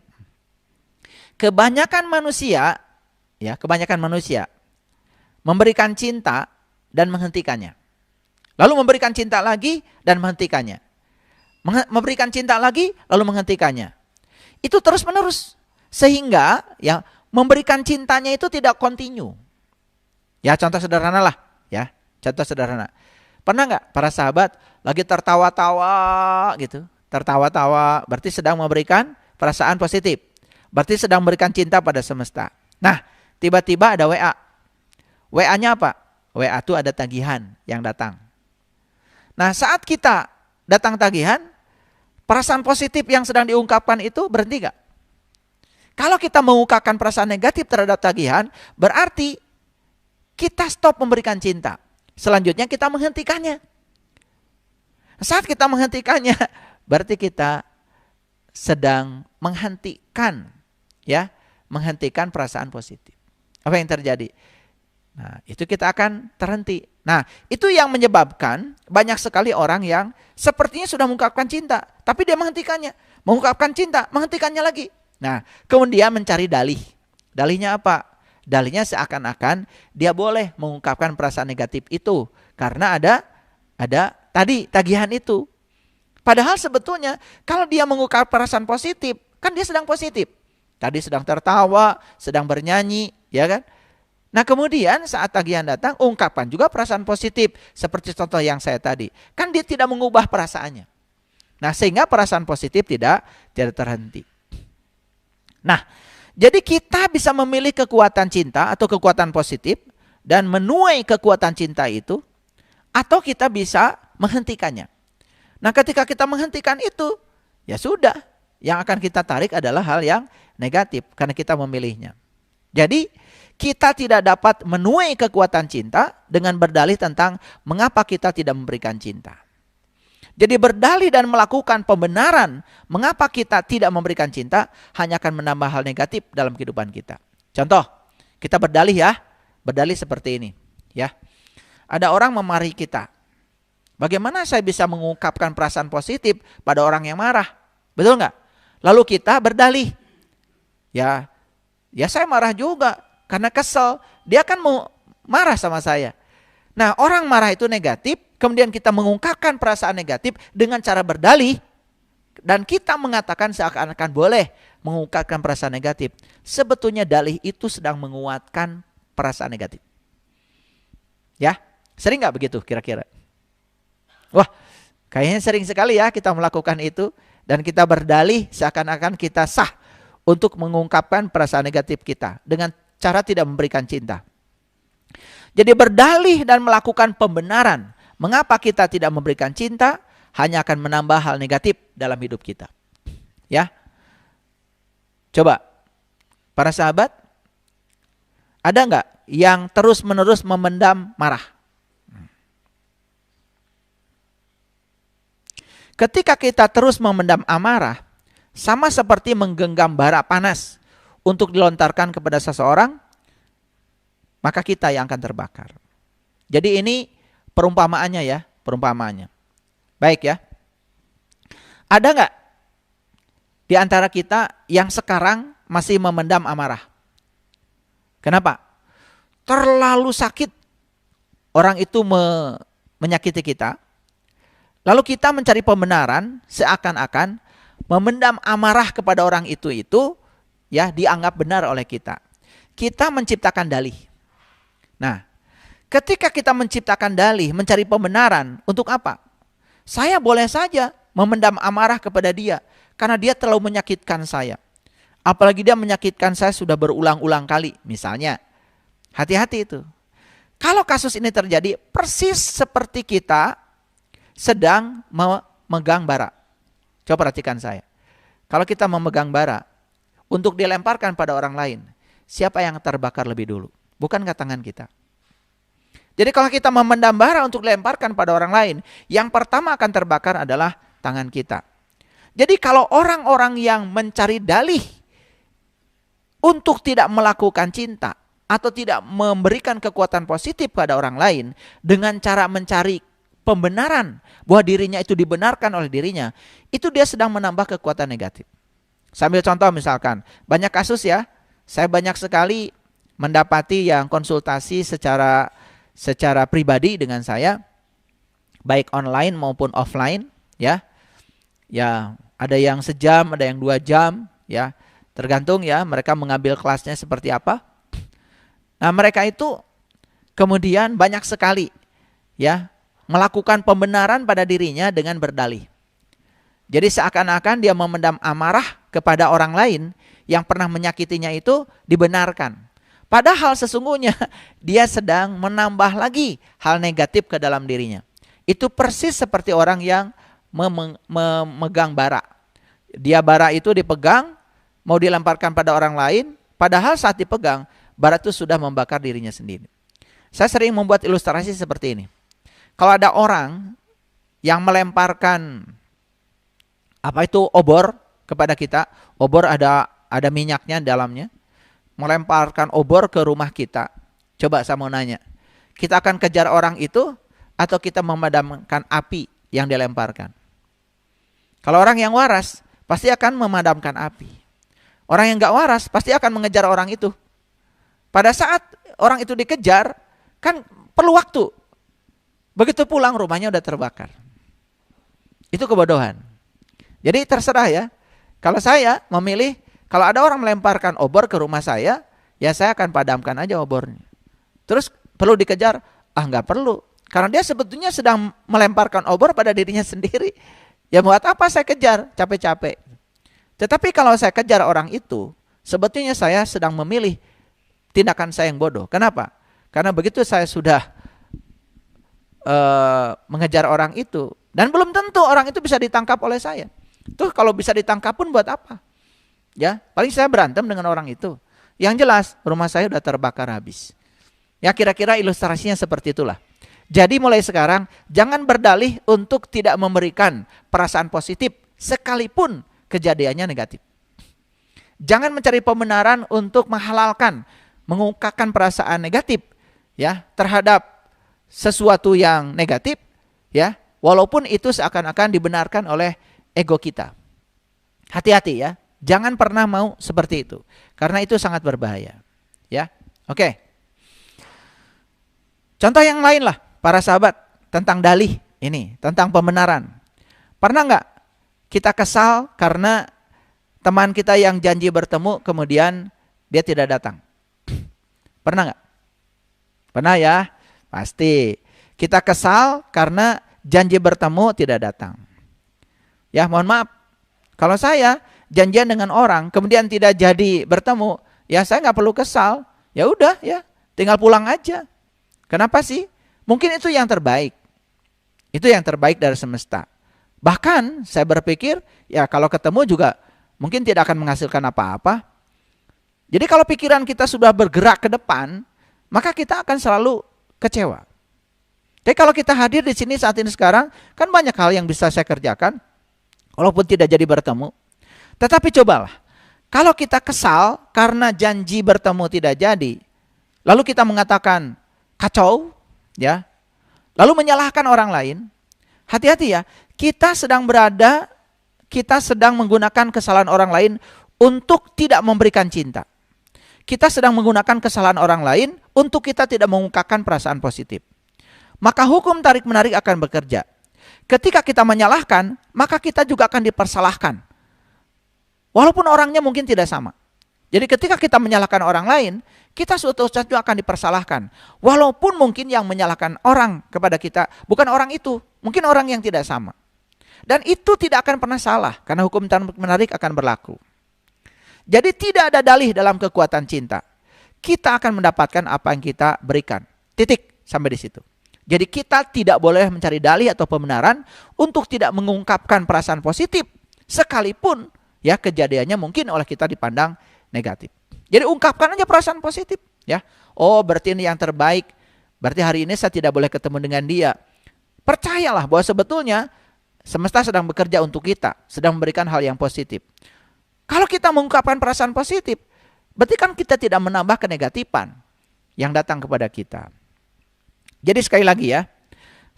Kebanyakan manusia memberikan cinta dan menghentikannya. Lalu memberikan cinta lagi dan menghentikannya. Memberikan cinta lagi lalu menghentikannya. Itu terus-menerus. Sehingga ya memberikan cintanya itu tidak kontinu. Ya, contoh sederhana lah, ya. Contoh sederhana. Pernah enggak para sahabat lagi tertawa-tawa gitu? Tertawa-tawa berarti sedang memberikan perasaan positif. Berarti sedang memberikan cinta pada semesta. Nah, tiba-tiba ada WA. WA-nya apa? WA itu ada tagihan yang datang. Nah, saat kita datang tagihan, perasaan positif yang sedang diungkapkan itu berhenti gak? Kalau kita mengungkapkan perasaan negatif terhadap tagihan, berarti kita stop memberikan cinta. Selanjutnya kita menghentikannya. Saat kita menghentikannya, berarti kita sedang menghentikan perasaan positif. Apa yang terjadi? Nah, itu kita akan terhenti. Nah, itu yang menyebabkan banyak sekali orang yang sepertinya sudah mengungkapkan cinta, tapi dia menghentikannya. Mengungkapkan cinta, menghentikannya lagi. Nah, kemudian mencari dalih. Dalihnya apa? Dalihnya seakan-akan dia boleh mengungkapkan perasaan negatif itu karena ada tadi tagihan itu. Padahal sebetulnya kalau dia mengungkap perasaan positif, kan dia sedang positif. Tadi sedang tertawa, sedang bernyanyi, ya kan? Nah, kemudian saat tagihan datang, ungkapkan juga perasaan positif. Seperti contoh yang saya tadi. Kan dia tidak mengubah perasaannya. Nah, sehingga perasaan positif tidak terhenti. Nah, jadi kita bisa memilih kekuatan cinta atau kekuatan positif dan menuai kekuatan cinta itu, atau kita bisa menghentikannya. Nah, ketika kita menghentikan itu, ya sudah. Yang akan kita tarik adalah hal yang negatif karena kita memilihnya. Jadi, kita tidak dapat menuai kekuatan cinta dengan berdalih tentang mengapa kita tidak memberikan cinta. Jadi berdalih dan melakukan pembenaran mengapa kita tidak memberikan cinta hanya akan menambah hal negatif dalam kehidupan kita. Contoh, kita berdalih ya. Berdalih seperti ini, ya. Ada orang memarahi kita. Bagaimana saya bisa mengungkapkan perasaan positif pada orang yang marah? Betul nggak? Lalu kita berdalih. Ya saya marah juga karena kesel. Dia kan mau marah sama saya. Nah, orang marah itu negatif. Kemudian kita mengungkapkan perasaan negatif dengan cara berdalih. Dan kita mengatakan seakan-akan boleh mengungkapkan perasaan negatif. Sebetulnya dalih itu sedang menguatkan perasaan negatif. Ya, sering nggak begitu kira-kira? Wah, kayaknya sering sekali ya kita melakukan itu. Dan kita berdalih seakan-akan kita sah untuk mengungkapkan perasaan negatif kita dengan cara tidak memberikan cinta. Jadi berdalih dan melakukan pembenaran mengapa kita tidak memberikan cinta hanya akan menambah hal negatif dalam hidup kita. Ya. Coba para sahabat, ada enggak yang terus-menerus memendam marah? Ketika kita terus memendam amarah, sama seperti menggenggam bara panas untuk dilontarkan kepada seseorang, maka kita yang akan terbakar. Jadi ini perumpamaannya ya, perumpamaannya. Baik ya. Ada enggak di antara kita yang sekarang masih memendam amarah? Kenapa? Terlalu sakit orang itu menyakiti kita. Lalu kita mencari pembenaran seakan-akan memendam amarah kepada orang itu ya dianggap benar oleh kita. Kita menciptakan dalih. Nah, ketika kita menciptakan dalih, mencari pembenaran, untuk apa? Saya boleh saja memendam amarah kepada dia karena dia terlalu menyakitkan saya. Apalagi dia menyakitkan saya sudah berulang-ulang kali, misalnya. Hati-hati itu. Kalau kasus ini terjadi persis seperti kita sedang memegang bara. Coba perhatikan saya. Kalau kita memegang bara untuk dilemparkan pada orang lain, siapa yang terbakar lebih dulu? Bukankah tangan kita? Jadi kalau kita memendam bara untuk dilemparkan pada orang lain, yang pertama akan terbakar adalah tangan kita. Jadi kalau orang-orang yang mencari dalih untuk tidak melakukan cinta atau tidak memberikan kekuatan positif pada orang lain dengan cara mencari pembenaran bahwa dirinya itu dibenarkan oleh dirinya, itu dia sedang menambah kekuatan negatif. Sambil contoh misalkan, banyak kasus ya, saya banyak sekali mendapati yang konsultasi secara pribadi dengan saya, baik online maupun offline, ya. Ya, ada yang sejam, ada yang 2 jam, ya. Tergantung ya, mereka mengambil kelasnya seperti apa. Nah, mereka itu kemudian banyak sekali ya melakukan pembenaran pada dirinya dengan berdalih. Jadi seakan-akan dia memendam amarah kepada orang lain yang pernah menyakitinya itu dibenarkan. Padahal sesungguhnya dia sedang menambah lagi hal negatif ke dalam dirinya. Itu persis seperti orang yang memegang bara. Dia bara itu dipegang, mau dilemparkan pada orang lain, padahal saat dipegang, bara itu sudah membakar dirinya sendiri. Saya sering membuat ilustrasi seperti ini. Kalau ada orang yang melemparkan obor kepada kita, obor ada minyaknya dalamnya, melemparkan obor ke rumah kita. Coba saya mau nanya, kita akan kejar orang itu atau kita memadamkan api yang dilemparkan? Kalau orang yang waras pasti akan memadamkan api. Orang yang gak waras pasti akan mengejar orang itu. Pada saat orang itu dikejar, kan perlu waktu. Begitu pulang rumahnya udah terbakar. Itu kebodohan. Jadi terserah ya. Kalau saya memilih, kalau ada orang melemparkan obor ke rumah saya, ya saya akan padamkan aja obornya. Terus perlu dikejar? Nggak perlu. Karena dia sebetulnya sedang melemparkan obor pada dirinya sendiri. Ya buat apa saya kejar? Capek-capek. Tetapi kalau saya kejar orang itu, sebetulnya saya sedang memilih tindakan saya yang bodoh. Kenapa? Karena begitu saya sudah mengejar orang itu, dan belum tentu orang itu bisa ditangkap oleh saya. Tuh kalau bisa ditangkap pun buat apa? Ya, paling saya berantem dengan orang itu. Yang jelas rumah saya udah terbakar habis. Ya kira-kira ilustrasinya seperti itulah. Jadi mulai sekarang jangan berdalih untuk tidak memberikan perasaan positif sekalipun kejadiannya negatif. Jangan mencari pembenaran untuk menghalalkan, mengungkapkan perasaan negatif ya terhadap sesuatu yang negatif ya, walaupun itu seakan-akan dibenarkan oleh ego kita. Hati-hati ya, jangan pernah mau seperti itu karena itu sangat berbahaya ya. Oke. Contoh yang lain lah para sahabat tentang dalih ini, tentang pembenaran. Pernah enggak kita kesal karena teman kita yang janji bertemu kemudian dia tidak datang? Pernah nggak? Pernah ya? Pasti. Kita kesal karena janji bertemu tidak datang. Ya mohon maaf. Kalau saya janjian dengan orang kemudian tidak jadi bertemu, ya saya nggak perlu kesal. Ya udah ya, tinggal pulang aja. Kenapa sih? Mungkin itu yang terbaik. Itu yang terbaik dari semesta. Bahkan saya berpikir ya kalau ketemu juga mungkin tidak akan menghasilkan apa-apa. Jadi kalau pikiran kita sudah bergerak ke depan, maka kita akan selalu kecewa. Jadi kalau kita hadir di sini saat ini sekarang, kan banyak hal yang bisa saya kerjakan, walaupun tidak jadi bertemu. Tetapi cobalah, kalau kita kesal karena janji bertemu tidak jadi, lalu kita mengatakan kacau, ya, lalu menyalahkan orang lain, hati-hati ya, kita sedang menggunakan kesalahan orang lain untuk tidak memberikan cinta. Kita sedang menggunakan kesalahan orang lain untuk kita tidak mengungkapkan perasaan positif. Maka hukum tarik-menarik akan bekerja. Ketika kita menyalahkan, maka kita juga akan dipersalahkan. Walaupun orangnya mungkin tidak sama. Jadi ketika kita menyalahkan orang lain, kita suatu saat juga akan dipersalahkan. Walaupun mungkin yang menyalahkan orang kepada kita bukan orang itu, mungkin orang yang tidak sama. Dan itu tidak akan pernah salah, karena hukum tarik-menarik akan berlaku. Jadi tidak ada dalih dalam kekuatan cinta. Kita akan mendapatkan apa yang kita berikan. Titik, sampai di situ. Jadi kita tidak boleh mencari dalih atau pembenaran untuk tidak mengungkapkan perasaan positif, sekalipun ya kejadiannya mungkin oleh kita dipandang negatif. Jadi ungkapkan aja perasaan positif, ya. Oh, berarti ini yang terbaik. Berarti hari ini saya tidak boleh ketemu dengan dia. Percayalah bahwa sebetulnya semesta sedang bekerja untuk kita, sedang memberikan hal yang positif. Kalau kita mengungkapkan perasaan positif, berarti kan kita tidak menambah kenegatifan yang datang kepada kita. Jadi sekali lagi ya,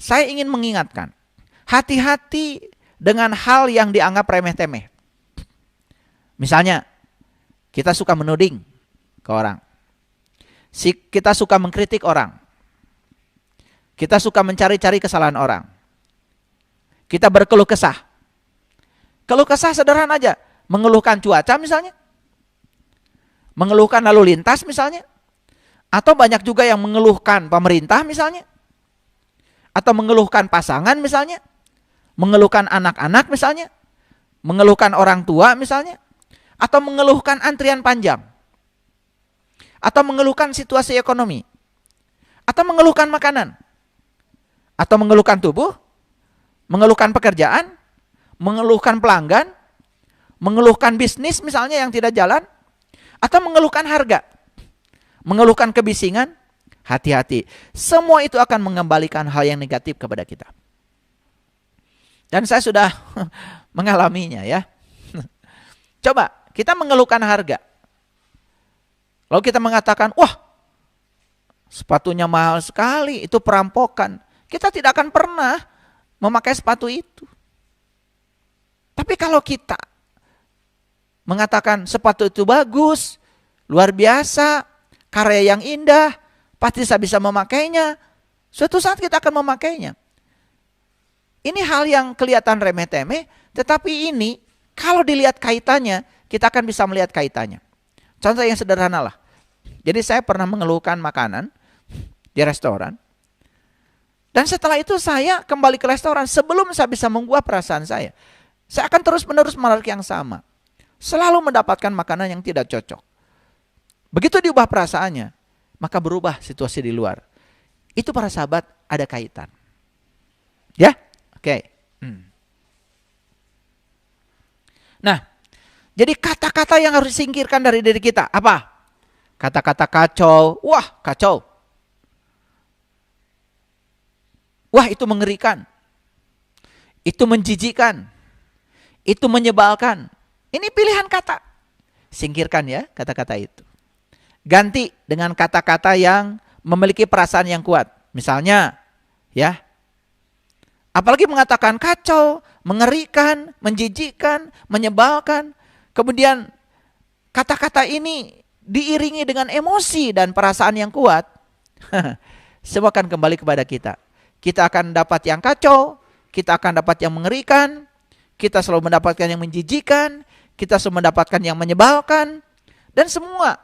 saya ingin mengingatkan, hati-hati dengan hal yang dianggap remeh-temeh. Misalnya, kita suka menuding ke orang. Kita suka mengkritik orang. Kita suka mencari-cari kesalahan orang. Kita berkeluh kesah. Keluh kesah sederhana aja. Mengeluhkan cuaca misalnya. Mengeluhkan lalu lintas misalnya. Atau banyak juga yang mengeluhkan pemerintah misalnya. Atau mengeluhkan pasangan misalnya. Mengeluhkan anak-anak misalnya. Mengeluhkan orang tua misalnya. Atau mengeluhkan antrian panjang. Atau mengeluhkan situasi ekonomi. Atau mengeluhkan makanan. Atau mengeluhkan tubuh. Mengeluhkan pekerjaan. Mengeluhkan pelanggan. Mengeluhkan bisnis misalnya yang tidak jalan. Atau mengeluhkan harga. Mengeluhkan kebisingan. Hati-hati. Semua itu akan mengembalikan hal yang negatif kepada kita. Dan saya sudah mengalaminya ya. Coba kita mengeluhkan harga. Lalu kita mengatakan, wah sepatunya mahal sekali, itu perampokan. Kita tidak akan pernah memakai sepatu itu. Tapi kalau kita mengatakan sepatu itu bagus, luar biasa, karya yang indah, pasti saya bisa memakainya, suatu saat kita akan memakainya. Ini hal yang kelihatan remeh-temeh, tetapi ini kalau dilihat kaitannya, kita akan bisa melihat kaitannya. Contoh yang sederhana lah. Jadi saya pernah mengeluhkan makanan di restoran. Dan setelah itu saya kembali ke restoran. Sebelum saya bisa mengubah perasaan saya akan terus-menerus menarik yang sama. Selalu mendapatkan makanan yang tidak cocok. Begitu diubah perasaannya, maka berubah situasi di luar. Itu para sahabat ada kaitan. Ya? Oke. Nah, jadi kata-kata yang harus disingkirkan dari diri kita apa? Kata-kata kacau. Wah, kacau. Wah, itu mengerikan. Itu menjijikkan. Itu menyebalkan. Ini pilihan kata. Singkirkan ya kata-kata itu. Ganti dengan kata-kata yang memiliki perasaan yang kuat. Misalnya, ya. Apalagi mengatakan kacau, mengerikan, menjijikkan, menyebalkan. Kemudian kata-kata ini diiringi dengan emosi dan perasaan yang kuat. Semua akan kembali kepada kita. Kita akan dapat yang kacau, kita akan dapat yang mengerikan, kita selalu mendapatkan yang menjijikkan, kita selalu mendapatkan yang menyebalkan, dan semua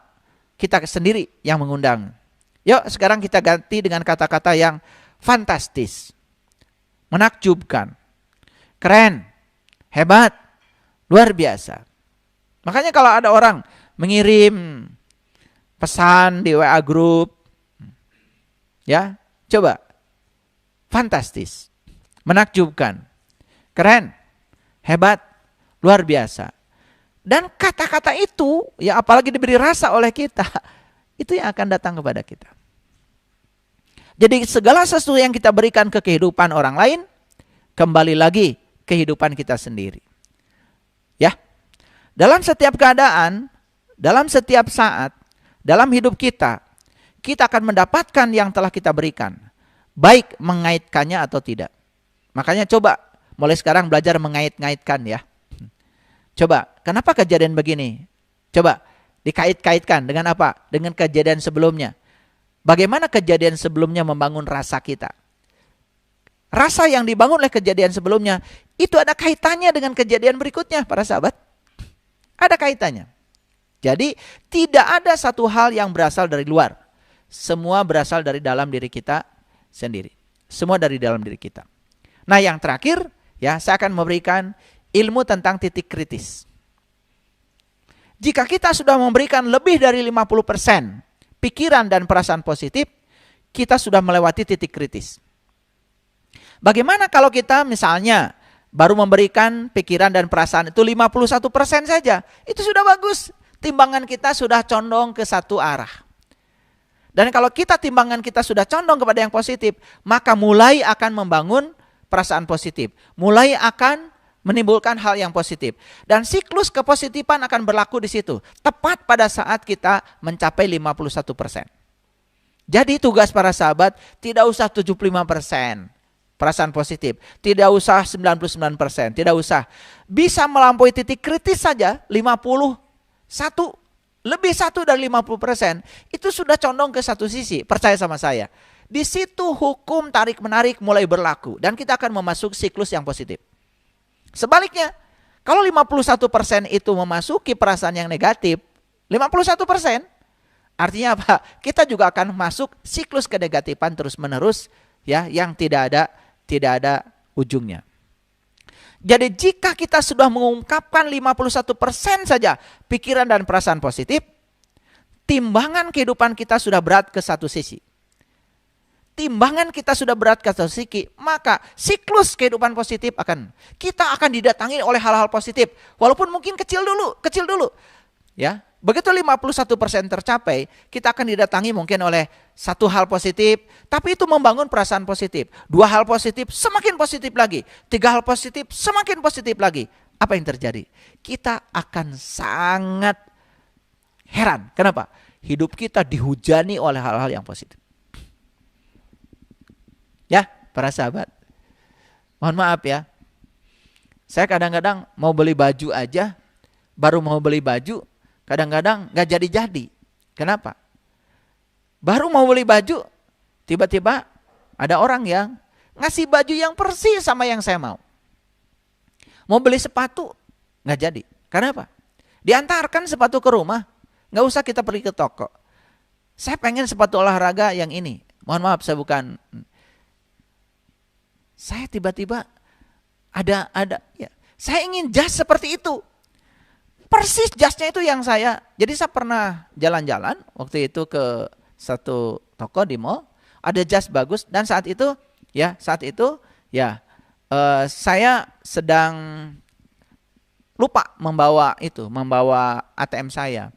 kita sendiri yang mengundang. Yuk sekarang kita ganti dengan kata-kata yang fantastis, menakjubkan, keren, hebat, luar biasa. Makanya kalau ada orang mengirim pesan di WA group, ya coba, fantastis, menakjubkan, keren, hebat, luar biasa. Dan kata-kata itu, ya apalagi diberi rasa oleh kita, itu yang akan datang kepada kita. Jadi segala sesuatu yang kita berikan ke kehidupan orang lain, kembali lagi kehidupan kita sendiri. Ya, dalam setiap keadaan, dalam setiap saat, dalam hidup kita, kita akan mendapatkan yang telah kita berikan. Baik mengaitkannya atau tidak. Makanya coba mulai sekarang belajar mengait-ngaitkan ya. Coba, kenapa kejadian begini? Coba Dikait-kaitkan dengan apa? Dengan kejadian sebelumnya. Bagaimana kejadian sebelumnya membangun rasa kita? Rasa yang dibangun oleh kejadian sebelumnya, itu ada kaitannya dengan kejadian berikutnya, para sahabat. Ada kaitannya. Jadi, tidak ada satu hal yang berasal dari luar. Semua berasal dari dalam diri kita sendiri. Semua dari dalam diri kita. Nah, yang terakhir, ya, saya akan memberikan ilmu tentang titik kritis. Jika kita sudah memberikan lebih dari 50% pikiran dan perasaan positif, kita sudah melewati titik kritis. Bagaimana kalau kita misalnya baru memberikan pikiran dan perasaan itu 51% saja? Itu sudah bagus. Timbangan kita sudah condong ke satu arah. Dan kalau timbangan kita sudah condong kepada yang positif, maka mulai akan membangun perasaan positif. Mulai akan menimbulkan hal yang positif. Dan siklus kepositifan akan berlaku di situ. Tepat pada saat kita mencapai 51%. Jadi tugas para sahabat tidak usah 75% perasaan positif. Tidak usah 99%. Tidak usah. Bisa melampaui titik kritis saja 51. Lebih satu dari 50%. Itu sudah condong ke satu sisi. Percaya sama saya. Di situ hukum tarik-menarik mulai berlaku. Dan kita akan memasuki siklus yang positif. Sebaliknya, kalau 51% itu memasuki perasaan yang negatif, 51%, artinya apa? Kita juga akan masuk siklus kenegatifan terus-menerus, ya, yang tidak ada ujungnya. Jadi jika kita sudah mengungkapkan 51% saja pikiran dan perasaan positif, timbangan kehidupan kita sudah berat ke satu sisi. Timbangan kita sudah berat ke satu sisi, maka siklus kehidupan positif kita akan didatangi oleh hal-hal positif, walaupun mungkin kecil dulu, ya. Begitu 51% tercapai, kita akan didatangi mungkin oleh satu hal positif, tapi itu membangun perasaan positif. 2 hal positif, semakin positif lagi. 3 hal positif, semakin positif lagi. Apa yang terjadi? Kita akan sangat heran. Kenapa? Hidup kita dihujani oleh hal-hal yang positif. Ya, para sahabat. Mohon maaf ya. Saya kadang-kadang mau beli baju aja, baru mau beli baju, kadang-kadang gak jadi-jadi. Kenapa? Baru mau beli baju, tiba-tiba ada orang yang ngasih baju yang persis sama yang saya mau. Mau beli sepatu, gak jadi. Kenapa? Diantarkan sepatu ke rumah, gak usah kita pergi ke toko. Saya pengen sepatu olahraga yang ini. Mohon maaf, saya tiba-tiba ada ya. Saya ingin jas seperti itu. Persis jasnya itu yang jadi saya pernah jalan-jalan waktu itu ke satu toko di mall, ada jas bagus, dan saat itu saya sedang lupa membawa ATM saya.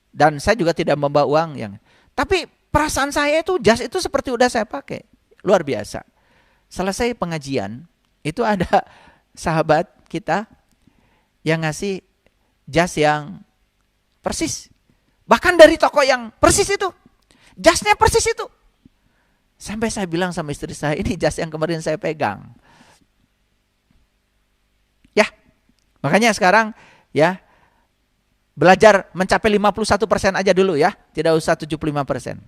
Dan saya juga tidak membawa uang tapi perasaan saya itu jas itu seperti udah saya pakai. Luar biasa. Selesai pengajian, itu ada sahabat kita yang ngasih jas yang persis. Bahkan dari toko yang persis itu. Jasnya persis itu. Sampai saya bilang sama istri saya, ini jas yang kemarin saya pegang. Ya, makanya sekarang ya, belajar mencapai 51% aja dulu ya. Tidak usah 75%.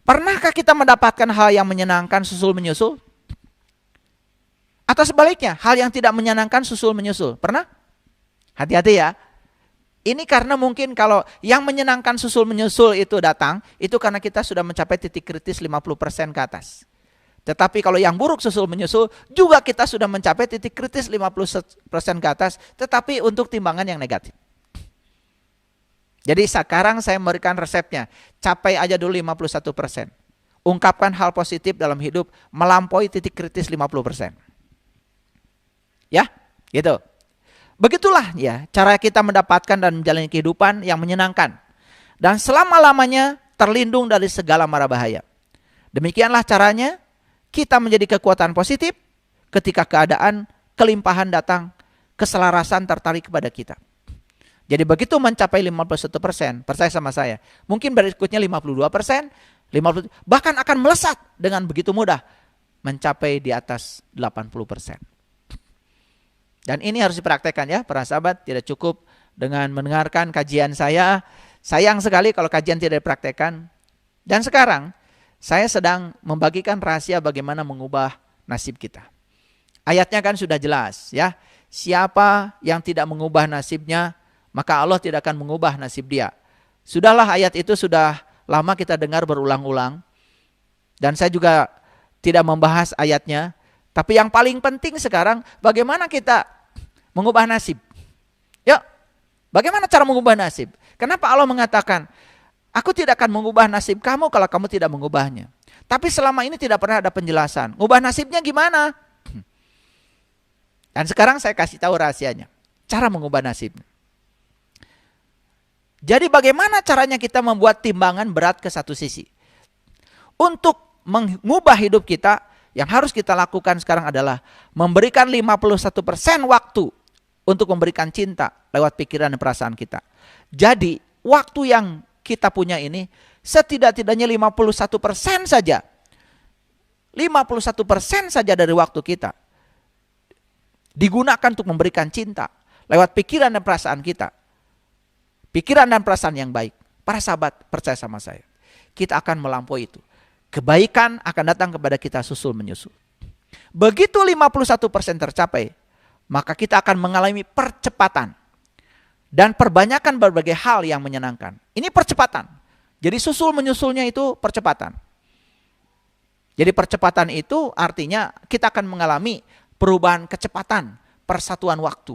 Pernahkah kita mendapatkan hal yang menyenangkan susul-menyusul? Atau sebaliknya, hal yang tidak menyenangkan susul-menyusul? Pernah? Hati-hati ya. Ini karena mungkin kalau yang menyenangkan susul-menyusul itu datang, itu karena kita sudah mencapai titik kritis 50% ke atas. Tetapi kalau yang buruk susul-menyusul, juga kita sudah mencapai titik kritis 50% ke atas, tetapi untuk timbangan yang negatif. Jadi sekarang saya memberikan resepnya, capai aja dulu 51%. Ungkapkan hal positif dalam hidup, melampaui titik kritis 50%. Ya, gitu. Begitulah ya cara kita mendapatkan dan menjalani kehidupan yang menyenangkan. Dan selama-lamanya terlindung dari segala mara bahaya. Demikianlah caranya kita menjadi kekuatan positif ketika keadaan kelimpahan datang, keselarasan tertarik kepada kita. Jadi begitu mencapai 51%, percaya sama saya, mungkin berikutnya 52%, 50%, bahkan akan melesat dengan begitu mudah mencapai di atas 80%. Dan ini harus dipraktekkan ya para sahabat, tidak cukup dengan mendengarkan kajian saya. Sayang sekali kalau kajian tidak dipraktekkan. Dan sekarang saya sedang membagikan rahasia bagaimana mengubah nasib kita. Ayatnya kan sudah jelas ya. Siapa yang tidak mengubah nasibnya, maka Allah tidak akan mengubah nasib dia. Sudahlah, ayat itu sudah lama kita dengar berulang-ulang. Dan saya juga tidak membahas ayatnya. Tapi yang paling penting sekarang, bagaimana kita mengubah nasib. Yuk, bagaimana cara mengubah nasib? Kenapa Allah mengatakan, aku tidak akan mengubah nasib kamu kalau kamu tidak mengubahnya. Tapi selama ini tidak pernah ada penjelasan. Ngubah nasibnya gimana? Dan sekarang saya kasih tahu rahasianya. Cara mengubah nasib. Jadi bagaimana caranya kita membuat timbangan berat ke satu sisi? Untuk mengubah hidup kita, yang harus kita lakukan sekarang adalah memberikan 51% waktu untuk memberikan cinta lewat pikiran dan perasaan kita. Jadi waktu yang kita punya ini setidak-tidaknya 51% saja. 51% saja dari waktu kita digunakan untuk memberikan cinta lewat pikiran dan perasaan kita. Pikiran dan perasaan yang baik. Para sahabat, percaya sama saya. Kita akan melampaui itu. Kebaikan akan datang kepada kita susul menyusul. Begitu 51% tercapai, maka kita akan mengalami percepatan. Dan perbanyakan berbagai hal yang menyenangkan. Ini percepatan. Jadi susul menyusulnya itu percepatan. Jadi percepatan itu artinya kita akan mengalami perubahan kecepatan, persatuan waktu.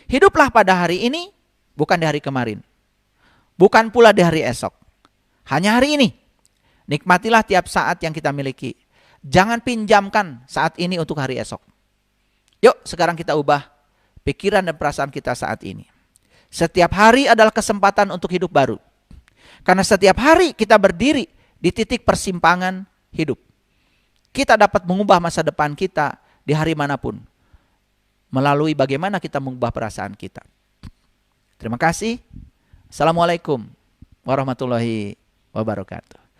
Hiduplah pada hari ini, bukan di hari kemarin. Bukan pula di hari esok. Hanya hari ini. Nikmatilah tiap saat yang kita miliki. Jangan pinjamkan saat ini untuk hari esok. Yuk sekarang kita ubah pikiran dan perasaan kita saat ini. Setiap hari adalah kesempatan untuk hidup baru. Karena setiap hari kita berdiri di titik persimpangan hidup. Kita dapat mengubah masa depan kita di hari manapun. Melalui bagaimana kita mengubah perasaan kita. Terima kasih. Assalamualaikum warahmatullahi wabarakatuh.